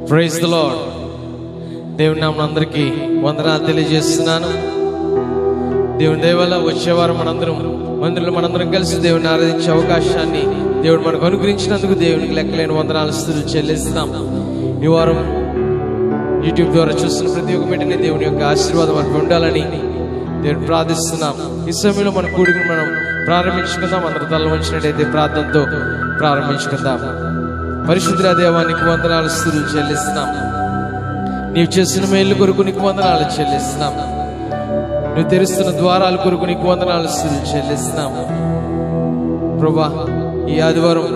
Praise the lord. దేవుని నామమున అందరికీ వందనాలు తెలియజేస్తున్నాను. దేవుని దయ వల్ల వచ్చే వారం మనందరం కలిసి దేవుని ఆరాధించే అవకాశాన్ని దేవుడు మనకు అనుగ్రహించినందుకు దేవునికి లెక్కలేని వందనాలు స్తుతులు చెల్లిస్తున్నాం. ఈ వారం యూట్యూబ్ ద్వారా చూస్తున్న ప్రతి ఒక్క బిడ్డని దేవుని యొక్క ఆశీర్వాదం మనకు ఉండాలని దేవుని ప్రార్థిస్తున్నాం. ఈ సమయంలో మన కూడికను మనం ప్రారంభించుకుందాం. అందరూ తల వంచినట్టయితే ప్రార్థనతో ప్రారంభించుకుందాం. పరిశుద్ధ దేవానికి వందనాలు స్తుతులు చెల్లిస్తున్నాం. నీవు చేసిన మేలు కొరకు నీకు వందనాలు చెల్లిస్తున్నాం. నువ్వు తెరుస్తున్న ద్వారాల కొరకు నీకు వందనాలు స్తుతులు చెల్లిస్తున్నాం. ప్రభువా, ఈ ఆదివారం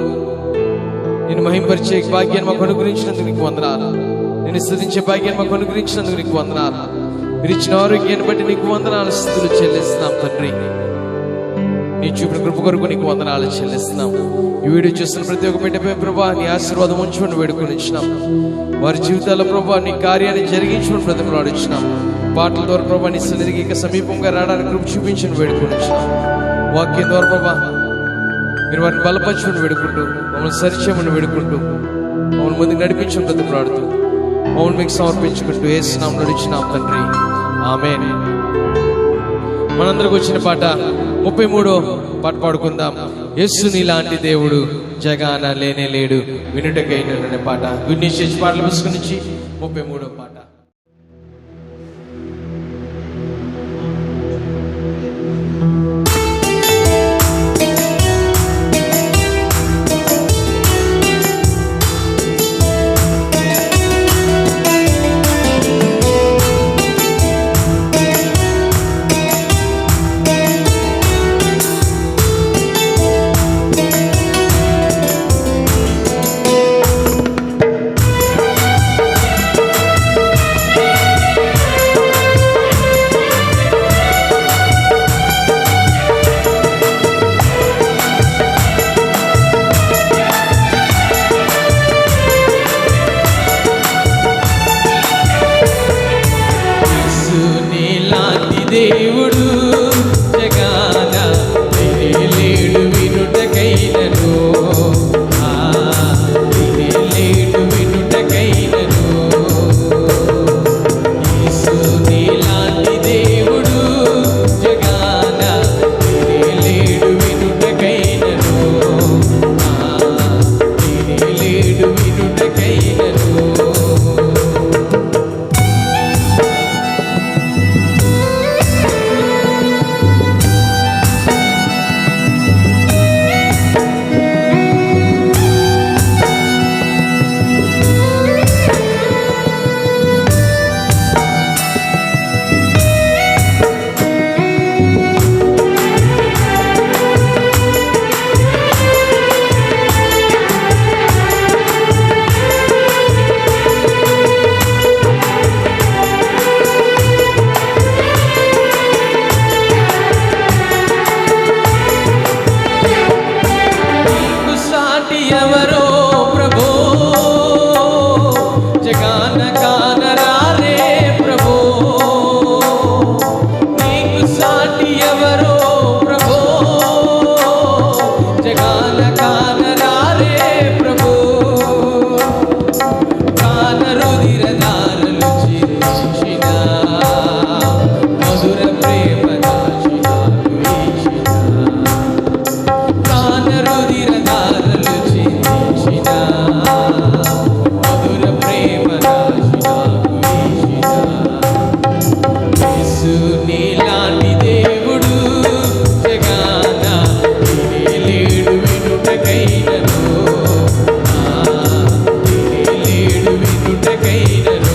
నేను మహింపరిచే భాగ్యాన్ని మాకు అనుగ్రహించినందుకు నీకు వందనాలు. నేను స్తుతించే భాగ్యాన్ని మాకు అనుగ్రహించినందుకు నీకు వందనాలు. మీరు ఇచ్చిన ఆరోగ్యాన్ని బట్టి నీకు వందనాలు స్తుతులు చెల్లిస్తున్నాం. తండ్రి, నీ చూపిన కృప కొరకు నీకు వందనాలు చెల్లిస్తున్నాం. ఈ వీడియో చూస్తున్న ప్రతి ఒక్క బిడ్డపై ప్రభా నీ ఆశీర్వాదం ఉంచుకొని వేడుకొని ఇచ్చినాం. వారి జీవితాల్లో ప్రభా నీ కార్యాన్ని జరిగించుకొని బ్రతిమలాడిచ్చినాం. పాటల ద్వారా ప్రభా నీ సన్నిధికి ఇక సమీపంగా రావడానికి కృప చూపించుకొని వేడుకొని ఇచ్చినాం. వాక్యం ద్వారా ప్రభా మీరు వారిని బలపరచుకొని వేడుకుంటూ, మమ్మల్ని సరిచేయమని వేడుకుంటూ, మమ్మల్ని ముందుకు నడిపించుకొని బ్రతిమలాడుతూ, మమ్మల్ని మీకు సమర్పించుకుంటూ యేసు నామములో నడిచినాం తండ్రి, ఆమేన్. మనందరికి వచ్చిన పాట 33వ పాట పాడుకుందాం. యేసు నీలాంటి దేవుడు జగాన లేనే లేడు వినుటకైన పాట. గుడ్ న్యూస్ చర్చ్ పాటల పుస్తకం నుంచి 33వ పాట. దేవుడు జగాన లేడు వినుటకైనను, లేడు వినుటకైనను. యేసు నీలాంటి దేవుడు జగాన లేడు వినుటకైనను, లేడు వినుటకైనను. ఎవరో ప్రభో జగాన కానరారే ప్రభో, నీకు సాటి ఎవరో ప్రభో జగాన కానరారే ప్రభో. కానరుదిరదారులు చించిన మధుర ప్రేమ దాచినాకు ఈశిన. కానరుదిరదారులు మధుర ప్రేమ రాశినాకు ఈశిన. యేసు నీలాంటి దేవుడు జగాన లేడు వినుటకైనను, లేడు వినుటకైనను.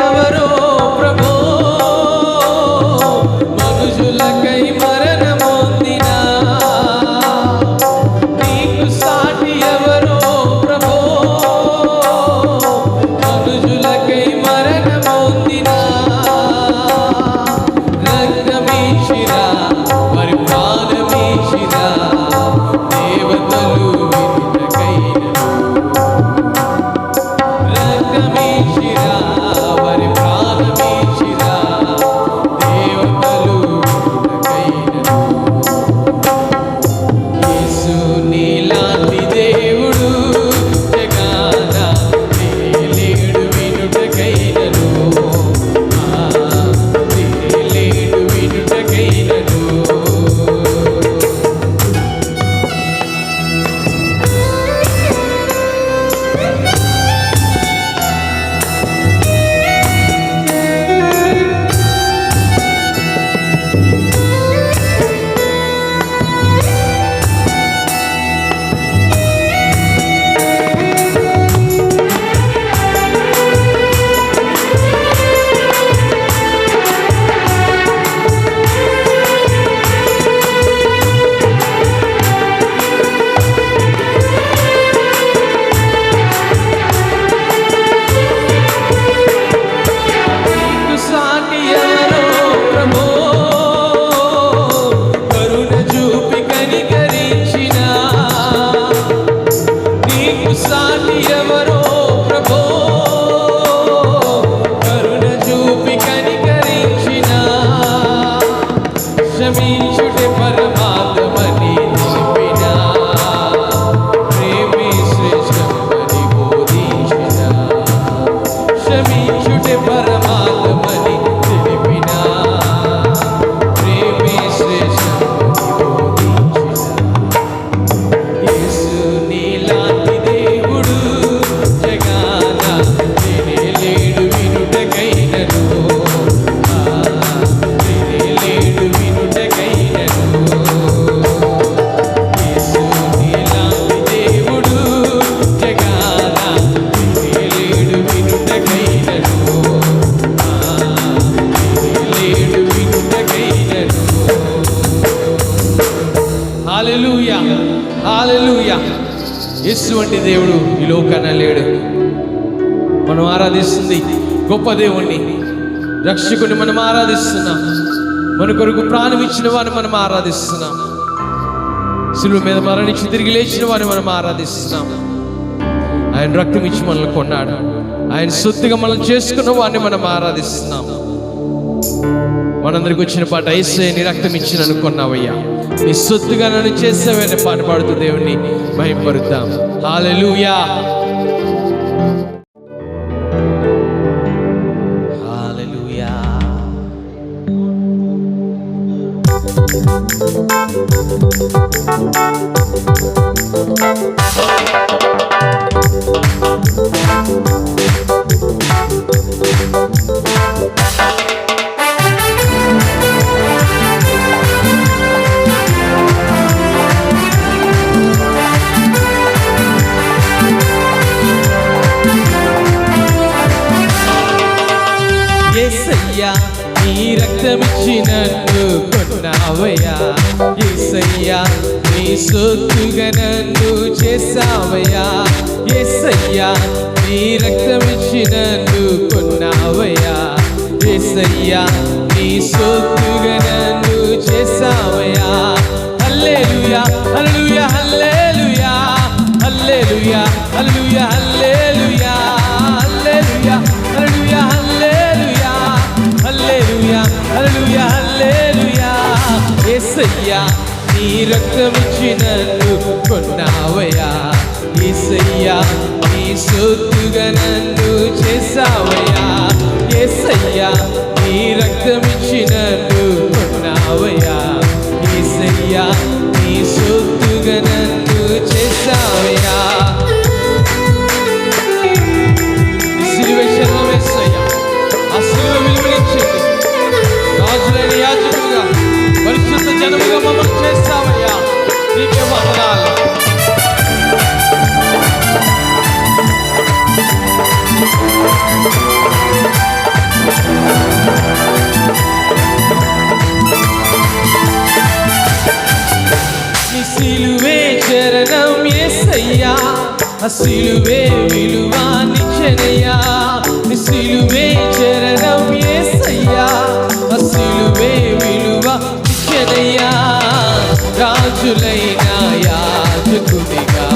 ఎవరో ప్రభో హల్లెలూయా. యేసు వంటి దేవుడు ఈ లోకాన లేడు. మనం ఆరాధిస్తుంది గొప్ప దేవుణ్ణి, రక్షకుని మనం ఆరాధిస్తున్నాం. మన కొరకు ప్రాణం ఇచ్చిన వారిని మనం ఆరాధిస్తున్నాం. శిలువ మీద మరణించి తిరిగి లేచిన వారిని మనం ఆరాధిస్తున్నాం. ఆయన రక్తం ఇచ్చి మనల్ని కొన్నాడు. ఆయన సొత్తుగా మనం చేసుకున్న వారిని మనం ఆరాధిస్తున్నాం. మనందరికి వచ్చిన పాట, యేసయ్య నీ రక్తం ఇచ్చి నన్ను కొన్నావయ్యా, నీ సొత్తుగా నన్ను చేసావని పాట పాడుతూ దేవుణ్ణి మహిమపరుద్దాం. హల్లెలూయా. హల్లెలూయా. యేసయ్యా నీ రక్తమిచ్చి నన్ను కొన్నావయ్యా, యేసయ్యా నీ సొత్తుగా నన్ను చేసావయ్యా, యేసయ్యా నీ రక్తమిచ్చి నన్ను కొన్నావయ్యా, యేసయ్యా నీ సొత్తుగా నన్ను చేసావయ్యా. హల్లెలూయా హల్లెలూయా హల్లెలూయా హల్లెలూయా హల్లెలూయా హల్లెలూయా హల్లెలూయా హల్లెలూయా హల్లెలూయా హల్లెలూయా హల్లెలూయా హల్లెలూయా. యేసయ్యా నీ రక్తమిచ్చి నన్ను కొన్నావయ్యా, యేసయ్యా నీ సొత్తుగా నన్ను చేసావయ్యా, యేసయ్యా నీ రక్తమిచ్చి నన్ను కొన్నావయ్యా, యేసయ్యా నీ సొత్తుగా నన్ను చేసావయ్యా. సిలువ శరణం యేసయ్యా, ఆ సిలువ విలువనిచ్చింది. రాజులైన యాజకులుగా పరిశుద్ధ జనముగా మమ్మల్ని చేస్తావయ్యా, నీకే వందనాలు. నీ సిలువే చరణం యేసయ్యా, ఆ సిలువే విలువనిచ్చెనయ్యా, నీ సిలువే చరణం యేసయ్యా, ఆ సిలువే విలువనిచ్చెనయ్యా. రాజులైన యాజకునిగా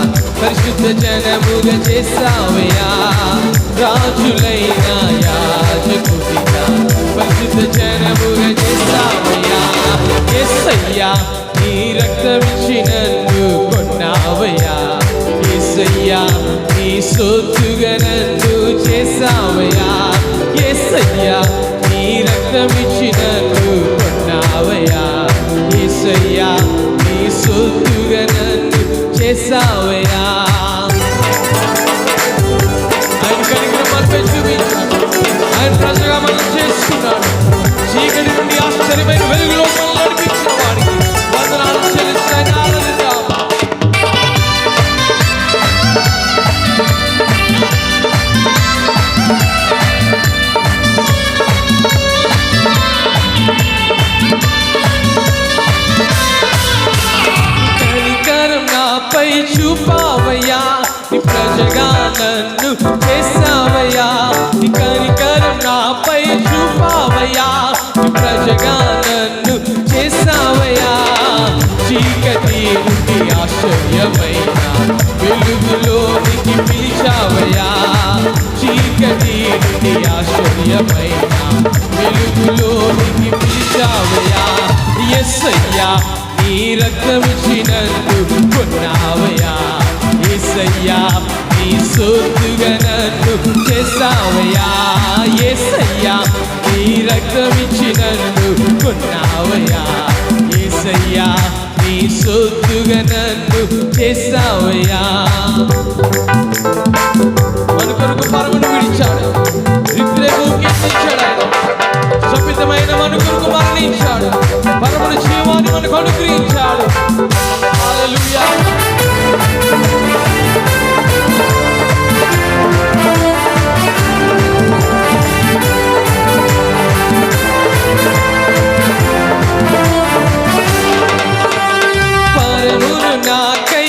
పరిశుద్ధ జనముగా చేసావయ్యా, రాజులైన యాజకునిగా పరిశుద్ధ జనముగా చేసావయ్యా. యేసయ్యా నీ రక్తమిచ్చి నన్ను కొన్నావయ్యా, యేసయ్యా నీ సొత్తుగా నన్ను చేసావయ్యా, యేసయ్యా నీ రక్తమిచ్చి నన్ను కొన్నావయ్యా, యేసయ్యా నీ సొత్తుగా నన్ను చేసావయ్యా. ఆయన కనికరమపై చూపించాడు, ఆయన ప్రజగా మనం చేసుకున్నాడు. చీకటి నుండి ఆశ్చర్యమైన వెలుగులో మనం నడిపించిన వాడికి వందనాలు చెల్లించి ఆయన ఆరాధిద్దాం. కనికరం నాపై చూపావయ్యా, నీ ప్రజగా నన్ను చేసావయ్యా, నీ కనికరం నాపై చూపావయ్యా, నీ ప్రజగా నన్ను చేసావయ్యా. చీకటి నుండి ఆశ్చర్యమైన వెలుగులోనికి పిలిచావయ్యా, చీకటి నుండి ఆశ్చర్యమైన వెలుగులోనికి పిలిచావయ్యా. యేసయ్యా నీ రక్తమిచ్చి నన్ను కొన్నావయ్యా, యేసయ్యా నీ సొత్తుగా నన్ను చేసావయ్యా, యేసయ్యా నీ రక్తమిచ్చి నన్ను కొన్నావయ్యా, యేసయ్యా నీ సొత్తుగా నన్ను చేసావయ్యా. మన కొరకు పరమును విడిచాడు, రిక్తులకు కీర్తించాడు. ఆయన శపితమైన మన కొరకు మరణించాడు, పరమును జీవాన్ని మనకు అనుగ్రహించాడు. హల్లెలూయా. పరమును నాకై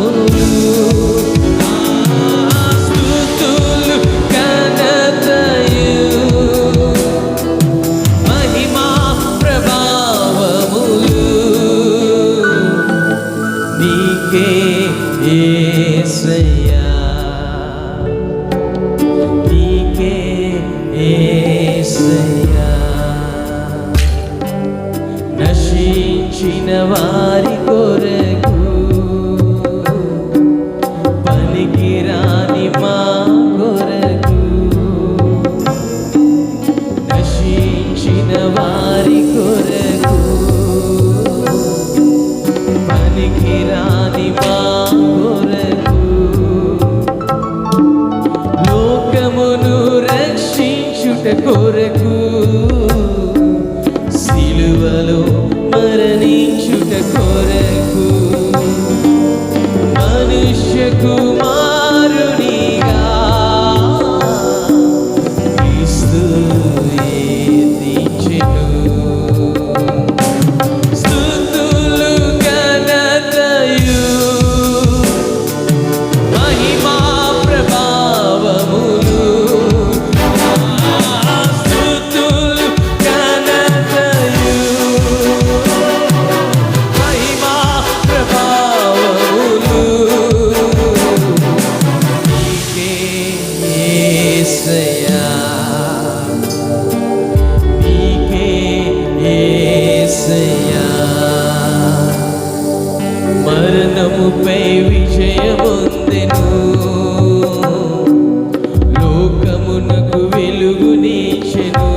వారి కొరకు పనికిరాని మా కొరకు నశించిన వారి కొరకు పనికిరాని మా కొరకు లోకమును రక్షించుట కొరకు సిలువలో మరణించుట కొరకు మనుష్య కుమారునిగా క్రీస్తు ఎత్తించెను. స్తుతులు ఘనతయు మహిమా ప్రభావములు స్తుతులు ఘనతయు మహిమా ప్రభావములు నీకే యేసయ్యా, నీకే యేసయ్యా. మరణముపై విజయముందెను, లోకమునకు వెలుగునిచ్చెను.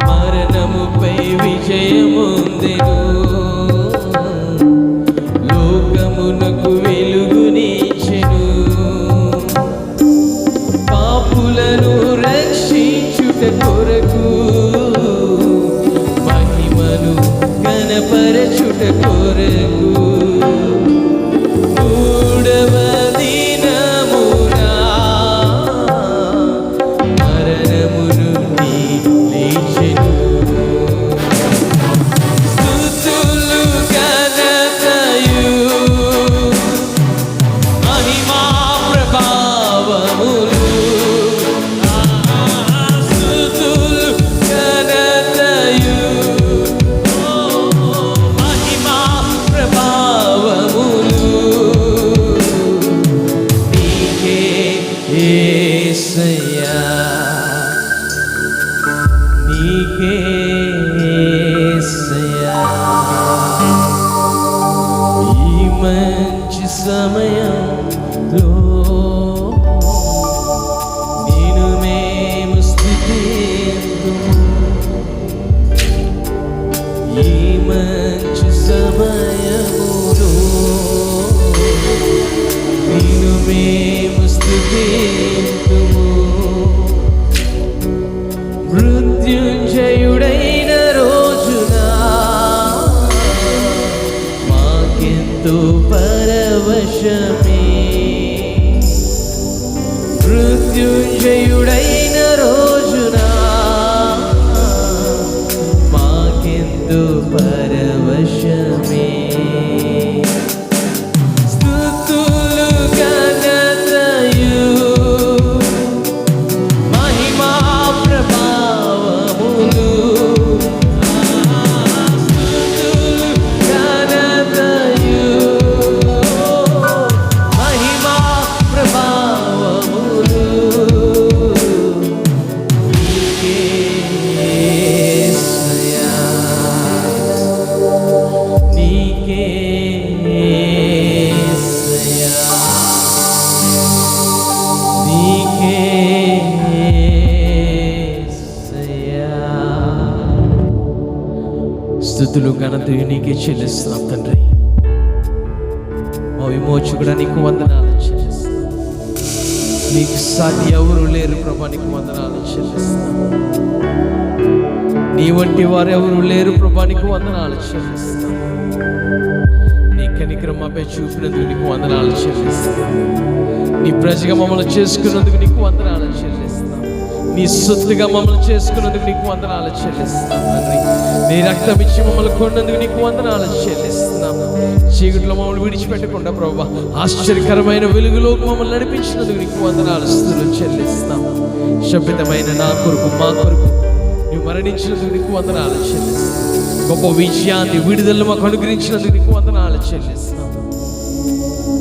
మరణముపై విజయముందెను, లోకమునకు వెలుగునిచ్చెను. పాపులను రక్షించుట కొరకు మహిమను ఘనపరచుట కొరకు మూడవ దినమున మరణము నుండి లేచెను. స్తుతులు ఘనతయు మహిమా ప్రభావములు స్తుతులు ఘనతయు మహిమా ప్రభావములు నీకే యేసయ్యా, నీకే యేసయ్యా. ఈ మంచి సమయంలో నిన్ను మేము స్తుతింతుము. ఈ మంచి సమయములో నిన్ను మేము స్తుతింతుము. మృత్యుంజయుడైన రోజున మాకెంతో పరవశమే. మృత్యుంజయుడైన రోజున మాకెంతో పరవశమే. స్తుతులు ఘనతయు మహిమా ప్రభావములు స్తుతులు ఘనతయు మహిమా ప్రభావములు నీకే యేసయ్యా, నీకే యేసయ్యా, నీకే యేసయ్యా. స్తుతులు ఘనతయు నీకే చెల్లిస్తున్నాం తండ్రి. మా విమోచకుడా నీకు వందనాలు చెల్లిస్తున్నాం. నీకు సాటి ఎవరు లేరు ప్రభా, నీకు వందనాలు చెల్లిస్తున్నాం. నీ వంటి వారు ఎవరు లేరు ప్రభా, నీకు వందనాలు చెల్లిస్తున్నాం. నీ కనికరం మాపై చూపినందుకు నీకు వందనాలు చెల్లిస్తున్నాం. నీ ప్రజగా మమ్మల్ని చేసుకున్నందుకు నీకు వందనాలు చెల్లిస్తున్నాం. నీ సొత్తుగా మమ్మల్ని చేసుకున్నందుకు నీకు వందనాలు చెల్లిస్తున్నాం తండ్రి. నీ రక్తం ఇచ్చి మమ్మల్ని కొన్నందుకు నీకు వందనాలు చెల్లిస్తున్నాం. చీకట్లో మమ్మల్ని విడిచిపెట్టకుండా ప్రభా ఆశ్చర్యకరమైన వెలుగులోకి మమ్మల్ని నడిపించినందుకు నీకు వందనాలు స్తుతులు చెల్లిస్తున్నాం. శపితమైన నా కొరకు మా కొరకు నువ్వు మరణించినందుకు నీకు వందనాలు చెల్లిస్తున్నాం. గొప్ప విజయాన్ని విడుదల మాకు అనుగ్రహించినందుకు నీకు వందనాలు చెల్లిస్తున్నాం.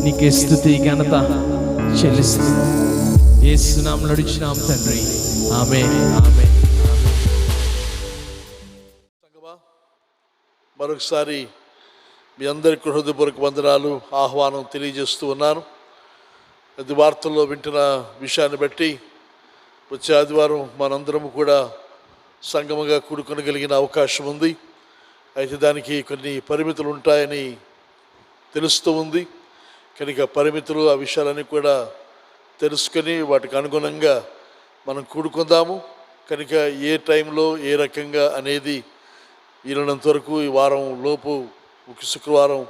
నీకే స్తుతి ఘనత చెల్లిస్తున్నాం. యేసు నామములో నడిచినాం తండ్రి. ఆమేన్, ఆమేన్. మరొకసారి మీ అందరికీ హృదయపూర్వక వందనాలు, ఆహ్వానం తెలియజేస్తూ ఉన్నాను. అది వార్తల్లో వింటున్న విషయాన్ని బట్టి వచ్చే ఆదివారం మనందరం కూడా సంగమంగా కూడుకొనగలిగిన అవకాశం ఉంది. అయితే దానికి కొన్ని పరిమితులు ఉంటాయని తెలుస్తూ ఉంది. కనుక పరిమితులు, ఆ విషయాలన్నీ కూడా తెలుసుకొని వాటికి అనుగుణంగా మనం కూడుకుందాము. కనుక ఏ టైంలో ఏ రకంగా అనేది వీలైనంత వరకు ఈ వారం లోపు, శుక్రవారం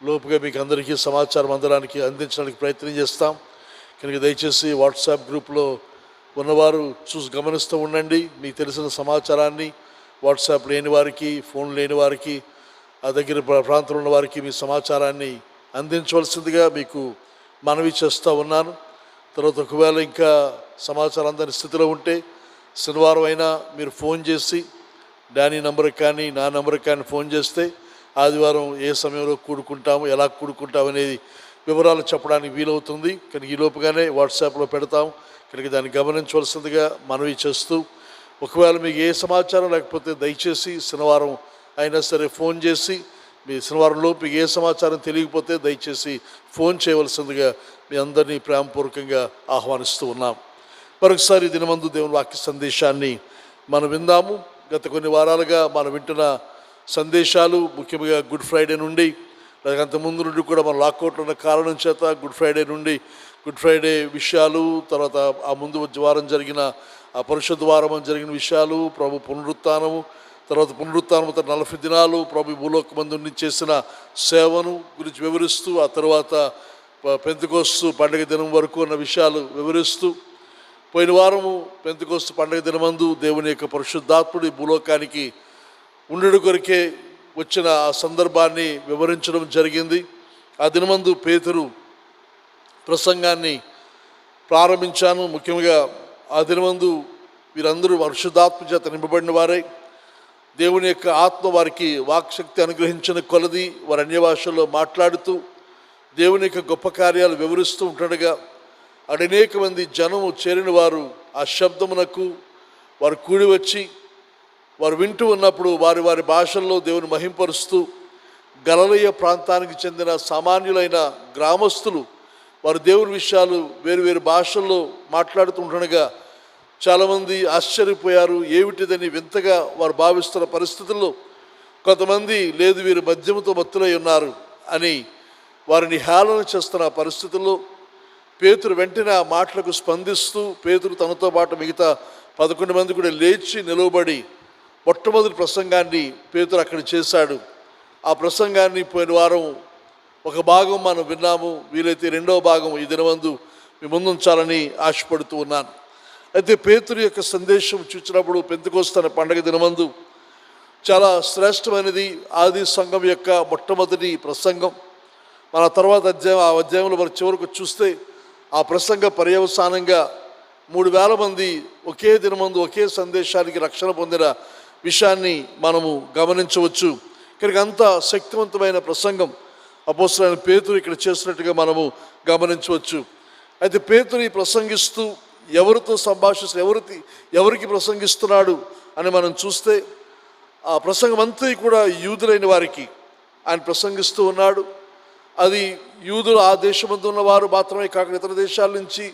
లోపుగా మీకు అందరికీ సమాచారం అందడానికి అందించడానికి ప్రయత్నం చేస్తాం. కనుక దయచేసి వాట్సాప్ గ్రూప్లో ఉన్నవారు గమనిస్తూ ఉండండి. మీకు తెలిసిన సమాచారాన్ని వాట్సాప్ లేని వారికి, ఫోన్ లేని వారికి, ఆ దగ్గర ప్రాంతంలో ఉన్న వారికి మీ సమాచారాన్ని అందించవలసిందిగా మీకు మనవి చేస్తూ ఉన్నాను. తర్వాత ఒకవేళ ఇంకా సమాచారం అందని స్థితిలో ఉంటే శనివారం అయినా మీరు ఫోన్ చేసి డానీ నంబర్కి కానీ నా నంబర్కి కానీ ఫోన్ చేస్తే ఆదివారం ఏ సమయంలో కూడుకుంటాము, ఎలా కూడుకుంటాము అనేది వివరాలు చెప్పడానికి వీలవుతుంది. కనుక ఈ లోపుగానే వాట్సాప్లో పెడతాం. కనుక దాన్ని గమనించవలసిందిగా మనవి చేస్తూ, ఒకవేళ మీకు ఏ సమాచారం లేకపోతే దయచేసి శనివారం అయినా సరే ఫోన్ చేసి, మీ శనివారంలోపు మీకు ఏ సమాచారం తెలియకపోతే దయచేసి ఫోన్ చేయవలసిందిగా మీ అందరినీ ప్రేమపూర్వకంగా ఆహ్వానిస్తూ ఉన్నాం. మరొకసారి దినమందు దేవుని వాక్య సందేశాన్ని మనం విందాము. గత కొన్ని వారాలుగా మనం వింటున్న సందేశాలు ముఖ్యంగా గుడ్ ఫ్రైడే నుండి, అంతకుముందు నుండి కూడా మనం లాకౌట్లో ఉన్న కారణం చేత గుడ్ ఫ్రైడే విషయాలు, తర్వాత ఆ ముందు వారం జరిగిన ఆ పరిశుద్ధ వారం జరిగిన విషయాలు, ప్రభు పునరుత్థానము, తర్వాత పునరుత్థానం 40 దినాలు ప్రభు భూలోకమందు నుండి చేసిన సేవను గురించి వివరిస్తూ, ఆ తర్వాత పెంతెకోస్తు పండుగ దినం వరకు ఉన్న విషయాలు వివరిస్తూ, పోయిన వారము పెంతెకోస్తు పండుగ దినమందు దేవుని యొక్క పరిశుద్ధాత్ముడి భూలోకానికి ఉండడు కొరికే వచ్చిన ఆ సందర్భాన్ని వివరించడం జరిగింది. ఆ దినమందు పేతురు ప్రసంగాన్ని ప్రారంభించాను. ముఖ్యంగా ఆ దినమందు వీరందరూ పరిశుద్ధాత్మ చేత నింపబడిన వారై, దేవుని యొక్క ఆత్మ వారికి వాక్శక్తి అనుగ్రహించిన కొలది వారు అన్య భాషల్లో మాట్లాడుతూ దేవుని యొక్క గొప్ప కార్యాలు వివరిస్తూ ఉంటుండగా అనేక మంది జనము చేరిన వారు ఆ శబ్దమునకు వారు కూడి వచ్చి వారు వింటూ ఉన్నప్పుడు వారి వారి భాషల్లో దేవుని మహింపరుస్తూ, గలిలయ ప్రాంతానికి చెందిన సామాన్యులైన గ్రామస్తులు వారు దేవుని విషయాలు వేరు భాషల్లో మాట్లాడుతుండగా చాలామంది ఆశ్చర్యపోయారు. ఏమిటిదని వింతగా వారు భావిస్తున్న పరిస్థితుల్లో కొంతమంది లేదు వీరు మద్యముతో మత్తులై ఉన్నారు అని వారిని హేళన చేస్తున్న పరిస్థితుల్లో పేతురు వెంటనే ఆ మాటలకు స్పందిస్తూ, పేతురు తనతో పాటు మిగతా 11 మంది కూడా లేచి నిలవబడి మొట్టమొదటి ప్రసంగాన్ని పేతురు అక్కడ చేశాడు. ఆ ప్రసంగాన్ని పోయిన వారం ఒక భాగం మనం విన్నాము. వీలైతే రెండవ భాగం ఈ దినమందు మీ ముందుంచాలని ఆశపడుతూ ఉన్నాను. అయితే పేతురు యొక్క సందేశం చూసినప్పుడు పెంతెకోస్తు అనే పండగ దినమందు చాలా శ్రేష్టమైనది. ఆది సంఘం యొక్క మొట్టమొదటి ప్రసంగం. మన తర్వాత ఆ అధ్యాయంలో మరి చివరకు చూస్తే ఆ ప్రసంగ పర్యవసానంగా 3000 మంది ఒకే దినమందు ఒకే సందేశానికి రక్షణ పొందిన విషయాన్ని మనము గమనించవచ్చు. కనుక అంత శక్తివంతమైన ప్రసంగం అపోస్తలుడైన పేతురు ఇక్కడ చేసినట్టుగా మనము గమనించవచ్చు. అయితే పేతురు ప్రసంగిస్తూ ఎవరితో సంభాషిస్తూ ఎవరికి ప్రసంగిస్తున్నాడు అని మనం చూస్తే ఆ ప్రసంగం అంతా కూడా యూదులైన వారికి ఆయన ప్రసంగిస్తూ ఉన్నాడు. అది యూదులు, ఆ దేశమందు ఉన్నవారు మాత్రమే కాకుండా ఇతర దేశాల నుంచి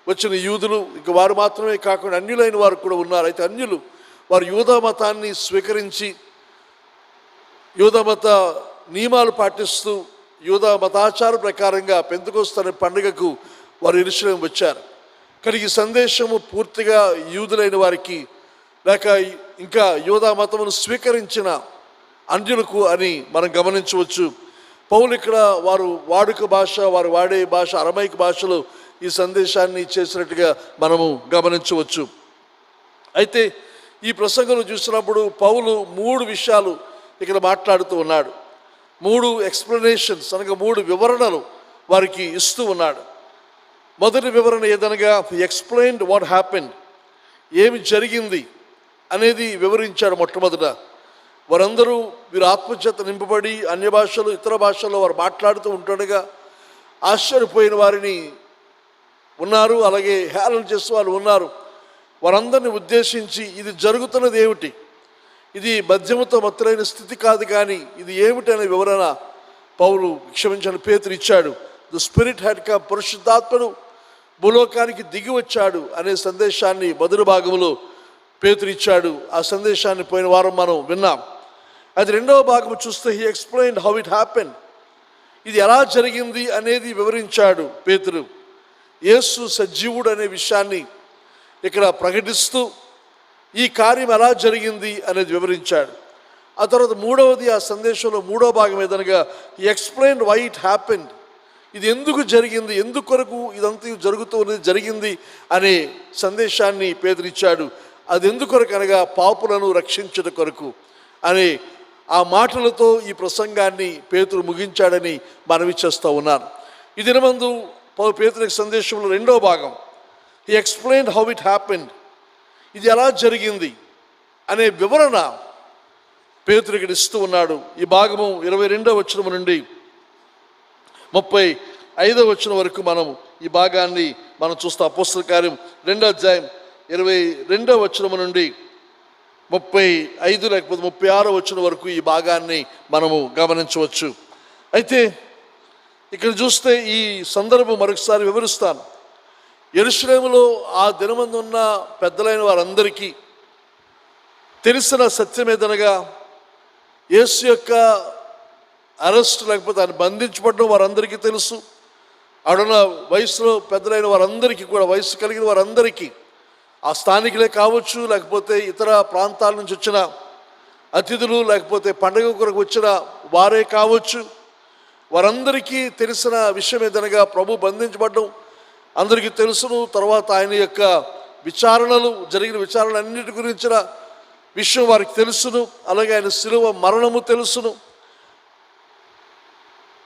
వచ్చిన యూదులు, ఇక వారు మాత్రమే కాకుండా అన్యులైన వారు కూడా ఉన్నారు. అయితే అన్యులు వారు యూదా మతాన్ని స్వీకరించి యూదా మత నియమాలు పాటిస్తూ యూదా మతాచార ప్రకారంగా పెంతెకోస్తు అనే పండుగకు వారు యెరూషలేము వచ్చారు. కానీ ఈ సందేశము పూర్తిగా యూదులైన వారికి లేక ఇంకా యూదా మతమును స్వీకరించిన అన్యులకు అని మనం గమనించవచ్చు. పౌలు ఇక్కడ వారు వాడుక భాష, వారు వాడే భాష అరమైక్ భాషలో ఈ సందేశాన్ని చేసినట్టుగా మనము గమనించవచ్చు. అయితే ఈ ప్రసంగం చూసినప్పుడు పౌలు 3 విషయాలు ఇక్కడ మాట్లాడుతూ ఉన్నాడు. 3 ఎక్స్ప్లెనేషన్స్ అనగా 3 వివరణలు వారికి ఇస్తూ ఉన్నాడు. మొదటి వివరణ ఏదనగా ఎక్స్ప్లెయిన్డ్ వాట్ హ్యాపెండ్, ఏమి జరిగింది అనేది వివరించాడు. మొట్టమొదట వారందరూ వీరు ఆత్మచేత నింపబడి అన్య భాషలు ఇతర భాషల్లో వారు మాట్లాడుతూ ఉంటుండగా ఆశ్చర్యపోయిన వారిని ఉన్నారు, అలాగే హేళన చేస్తూ వాళ్ళు ఉన్నారు. వారందరిని ఉద్దేశించి ఇది జరుగుతున్నది ఏమిటి, ఇది మద్యముతో మత్తులైన స్థితి కాదు, కానీ ఇది ఏమిటనే వివరణ పౌలు క్షమించని పేతురు ఇచ్చాడు. ద స్పిరిట్ హ్యాడ్ కమ్, పరిశుద్ధాత్మను భూలోకానికి దిగి వచ్చాడు అనే సందేశాన్ని మొదటి భాగంలో పేతురు ఇచ్చాడు. ఆ సందేశాన్ని పోయిన వారం మనం విన్నాం. అది రెండవ భాగం చూస్తే he explained how it happen, ఇది ఎలా జరిగింది అనేది వివరించాడు పేతురు. యేసు సజీవుడు అనే విషయాన్ని ఇక్కడ ప్రకటిస్తూ ఈ కార్యం ఎలా జరిగింది అనేది వివరించాడు. ఆ తర్వాత మూడవది, ఆ సందేశంలో మూడవ భాగం ఏదనగా హీ ఎక్స్ప్లెయిన్డ్ వై ఇట్ హ్యాపెన్డ్, ఇది ఎందుకు జరిగింది, ఎందుకు కొరకు ఇదంతా జరుగుతూ ఉన్నది జరిగింది అనే సందేశాన్ని పేతురు ఇచ్చాడు. అది ఎందుకొరకు అనగా పాపులను రక్షించుట కొరకు అనే ఆ మాటలతో ఈ ప్రసంగాన్ని పేతురు ముగించాడని మనవి చేస్తూ ఉన్నాను. ఈ దినమందు పేతురు సందేశంలో రెండవ భాగం హీ ఎక్స్ప్లెయిన్డ్ హౌ ఇట్ హ్యాపెన్డ్, ఇది ఎలా జరిగింది అనే వివరణ పేతురు ఇక్కడ ఇస్తూ ఉన్నాడు. ఈ భాగము 22వ వచనం నుండి 35వ వచనం వరకు మనం ఈ భాగాన్ని మనం చూస్తాం. అపోస్తల కార్యం 2వ అధ్యాయం 22వ వచనం నుండి 35 లేకపోతే 36వ వచనం వరకు ఈ భాగాన్ని మనము గమనించవచ్చు. అయితే ఇక్కడ చూస్తే ఈ సందర్భం మరొకసారి వివరిస్తాను. యెరూషలేములో ఆ దినమందు ఉన్న పెద్దలైన వారందరికీ తెలిసిన సత్యం ఏదనగా యేసు యొక్క అరెస్ట్ లేకపోతే ఆయన బంధించబడడం వారందరికీ తెలుసు. ఆడున్న వయసులో పెద్దలైన వారందరికీ కూడా, వయసు కలిగిన వారందరికీ, ఆ స్థానికులే కావచ్చు లేకపోతే ఇతర ప్రాంతాల నుంచి వచ్చిన అతిథులు లేకపోతే పండగ కొరకు వచ్చిన వారే కావచ్చు, వారందరికీ తెలిసిన విషయం ఏదనగా ప్రభు బంధించబడడం అందరికీ తెలుసును. తర్వాత ఆయన యొక్క విచారణలు, జరిగిన విచారణలన్నిటి గురించిన విషయం వారికి తెలుసును. అలాగే ఆయన శిలువ మరణము తెలుసును.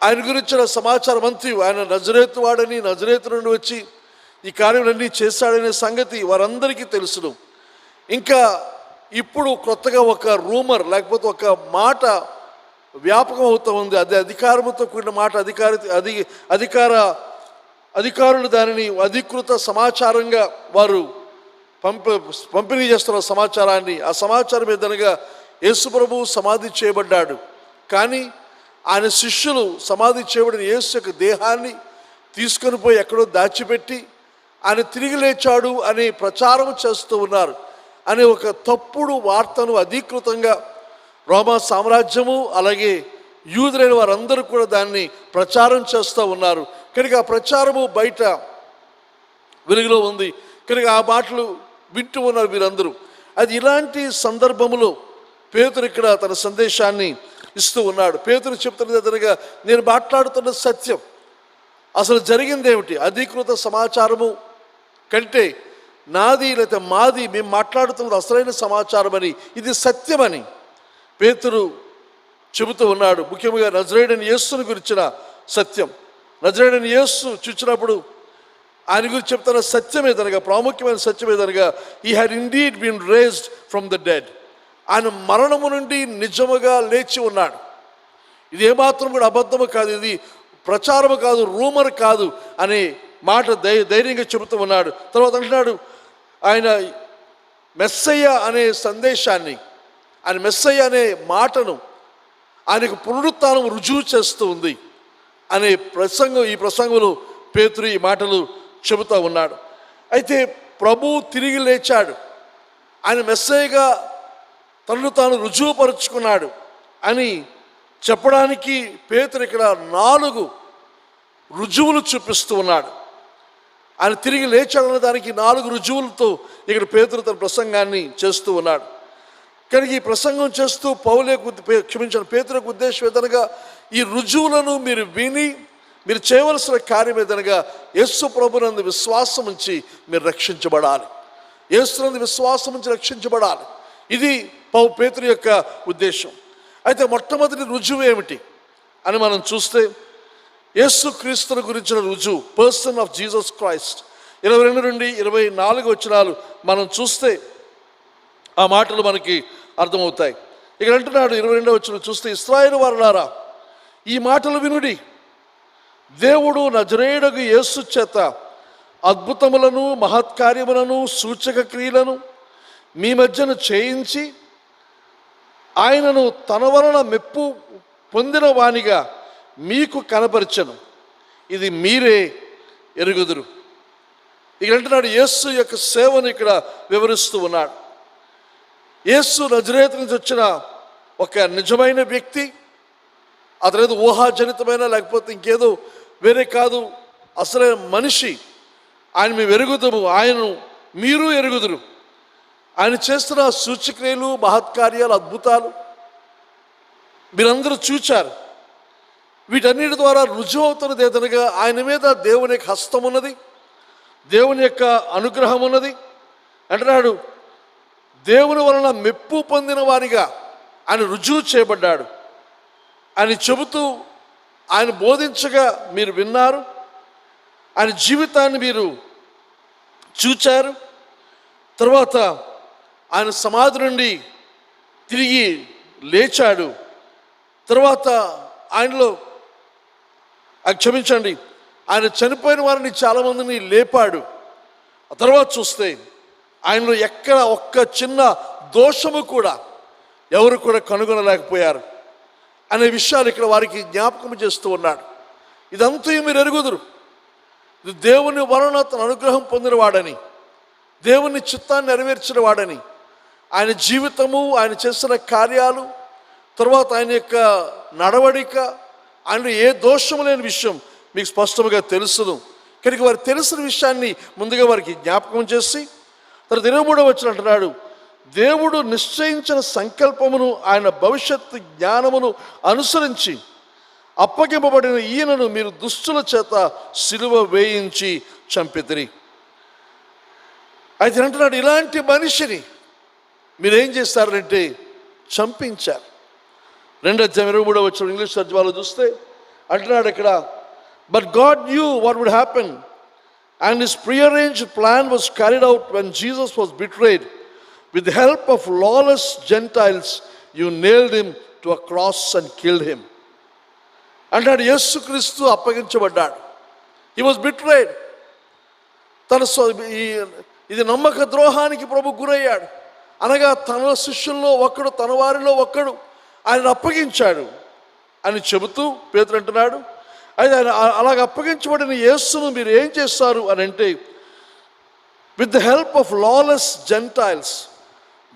ఆయన గురించిన సమాచారం అంతా, ఆయన నజరేతు వాడని, నజరేతు నుండి వచ్చి ఈ కార్యములన్నీ చేశాడనే సంగతి వారందరికీ తెలుసును. ఇంకా ఇప్పుడు కొత్తగా ఒక రూమర్ లేకపోతే ఒక మాట వ్యాపకం అవుతూ ఉంది. అది అధికారంతో కూడిన మాట. అధికారులు దానిని అధికృత సమాచారంగా వారు పంపిణీ చేస్తున్న సమాచారాన్ని. ఆ సమాచారం ఏదనగా యేసు ప్రభువు సమాధి చేయబడ్డాడు, కానీ ఆయన శిష్యులు సమాధి చేయబడిన యేసు యొక్క దేహాన్ని తీసుకొని పోయి ఎక్కడో దాచిపెట్టి ఆయన తిరిగి లేచాడు అని ప్రచారం చేస్తూ ఉన్నారు అనే ఒక తప్పుడు వార్తను అధికృతంగా రోమా సామ్రాజ్యము అలాగే యూదులైన వారందరూ కూడా దాన్ని ప్రచారం చేస్తూ ఉన్నారు. కనుక ఆ ప్రచారము బయట వెలుగులో ఉంది. కనుక ఆ మాటలు వింటూ ఉన్నారు వీరందరూ. అది ఇలాంటి సందర్భంలో పేతురు ఇక్కడ తన సందేశాన్ని ఇస్తూ ఉన్నాడు. పేతురు చెప్తున్నది అదనగా, నేను మాట్లాడుతున్న సత్యం అసలు జరిగింది ఏమిటి, అధికృత సమాచారము కంటే నాది లేకపోతే మాది, మేము మాట్లాడుతున్నది అసలైన సమాచారం అని, ఇది సత్యమని పేతురు చెబుతూ ఉన్నాడు. ముఖ్యంగా నజరేయుడైన యేసుని గురించిన సత్యం. నజరేయుడైన యేసు చూచినప్పుడు ఆయన గురించి చెప్తున్న సత్యం ఏదనగా, ప్రాముఖ్యమైన సత్యం ఏదనగా, he had indeed been raised from the dead, ఆయన మరణము నుండి నిజముగా లేచి ఉన్నాడు. ఇది ఏమాత్రం కూడా అబద్ధము కాదు, ఇది ప్రచారము కాదు, రూమర్ కాదు అనే మాట ధైర్యంగా చెబుతూ ఉన్నాడు. తర్వాత అంటున్నాడు, ఆయన మెస్సయ్య అనే సందేశాన్ని, ఆయన మెస్సయ్య అనే మాటను ఆయనకు పునరుత్థానం రుజువు చేస్తూ ఉంది అనే ప్రసంగం, ఈ ప్రసంగంలో పేతురు ఈ మాటలు చెబుతూ ఉన్నాడు. అయితే ప్రభువు తిరిగి లేచాడు, ఆయన మెస్సయ్యగా తనను తాను రుజువుపరుచుకున్నాడు అని చెప్పడానికి పేతురు ఇక్కడ 4 రుజువులు చూపిస్తూ ఉన్నాడు. ఆయన తిరిగి లేచాడన్న దానికి 4 రుజువులతో ఇక్కడ పేతురు తన ప్రసంగాన్ని చేస్తూ ఉన్నాడు. కనుక ఈ ప్రసంగం చేస్తూ పేతురుకు ఉద్దేశం ఏదనగా, ఈ రుజువులను మీరు విని మీరు చేయవలసిన కార్యం ఏదనగా, యేసు ప్రభునందు విశ్వాసం ఉంచి మీరు రక్షించబడాలి, యేసునందు విశ్వాసం ఉంచి రక్షించబడాలి. ఇది పేతురు యొక్క ఉద్దేశం. అయితే మొట్టమొదటి రుజువు ఏమిటి అని మనం చూస్తే, యేసు క్రీస్తుని గురించిన రుజువు, పర్సన్ ఆఫ్ జీసస్ క్రైస్ట్. 22 నుండి 24 వచనాలు మనం చూస్తే ఆ మాటలు మనకి అర్థమవుతాయి. ఇక్కడ అంటున్నాడు 22వ వచనం చూస్తే, ఇశ్రాయేలు వారలారా ఈ మాటలు వినుడి, దేవుడు నజరేయుడగు యేసు చేత అద్భుతములను మహత్కార్యములను సూచక క్రియలను మీ మధ్యన చేయించి ఆయనను తన వలన మెప్పు పొందిన వానిగా మీకు కనపరచను, ఇది మీరే ఎరుగుదురు. ఇక్కడ అంటున్నాడు, యేసు యొక్క సేవను ఇక్కడ వివరిస్తూ ఉన్నాడు. యేసు నజరేతు నుంచి వచ్చిన ఒక నిజమైన వ్యక్తి. అతనేదో ఊహాజనితమైన లేకపోతే ఇంకేదో వేరే కాదు, అసలైన మనిషి. ఆయన మేము ఎరుగుదము, ఆయనను మీరు ఎరుగుదురు. ఆయన చేస్తున్న సూచక్రియలు, మహత్కార్యాలు, అద్భుతాలు మీరందరూ చూచారు. వీటన్నిటి ద్వారా రుజువు అవుతున్నది ఏదనగా ఆయన మీద దేవుని యొక్క హస్తం ఉన్నది, దేవుని యొక్క అనుగ్రహం ఉన్నది. అంటున్నాడు, దేవుని వలన మెప్పు పొందిన వారిగా ఆయన రుజువు చేయబడ్డాడు అని చెబుతూ ఆయన బోధించగా మీరు విన్నారు. ఆయన జీవితాన్ని మీరు చూచారు. తర్వాత ఆయన సమాధి నుండి తిరిగి లేచాడు. తర్వాత ఆయనలో క్షమించండి, ఆయన చనిపోయిన వారిని చాలామందిని లేపాడు. ఆ తర్వాత చూస్తే ఆయనలో ఎక్కడ ఒక్క చిన్న దోషము కూడా ఎవరు కూడా కనుగొనలేకపోయారు అనే విషయాలు ఇక్కడ వారికి జ్ఞాపకం చేస్తూ ఉన్నాడు. ఇదంతా మీరు ఎరుగుదురు, ఇది దేవుని వలన తన అనుగ్రహం పొందినవాడని, దేవుని చిత్తాన్ని నెరవేర్చిన వాడని, ఆయన జీవితము, ఆయన చేసిన కార్యాలు, తర్వాత ఆయన యొక్క నడవడిక, ఆయనలో ఏ దోషము లేని విషయం మీకు స్పష్టంగా తెలుసును. కనుక వారికి తెలిసిన విషయాన్ని ముందుగా వారికి జ్ఞాపకం చేసి తర్వాత 23వ వచనం అంటున్నాడు, దేవుడు నిశ్చయించిన సంకల్పమును ఆయన భవిష్యత్తు జ్ఞానమును అనుసరించి అప్పగింపబడిన ఈయనను మీరు దుష్టుల చేత సిలువ వేయించి చంపితిరి. అయితే అంటున్నాడు, ఇలాంటి మనిషిని మీరేం చేస్తారంటే చంపించారు. 2:23 వచ్చిన ఇంగ్లీష్ తర్జుమాలో చూస్తే అంటున్నాడు ఇక్కడ, but God knew what would happen and his prearranged plan was carried out when Jesus was betrayed. With the help of lawless Gentiles, you nailed him to a cross and killed him. అంటాడు, యేసుక్రీస్తు అప్పగించబడ్డాడు. He was betrayed. ఇది నమ్మక ద్రోహానికి ప్రభు గురయ్యాడు. అనగా తన శిష్యుల్లో ఒకడు, తన వారిలో ఒకడు ఆయన అప్పగించాడు అని చెబుతూ పేతురు అంటున్నాడు, అయితే ఆయన అలాగ అప్పగించబడిన యేసును మీరు ఏం చేస్తారు అని అంటే, with the help of lawless Gentiles,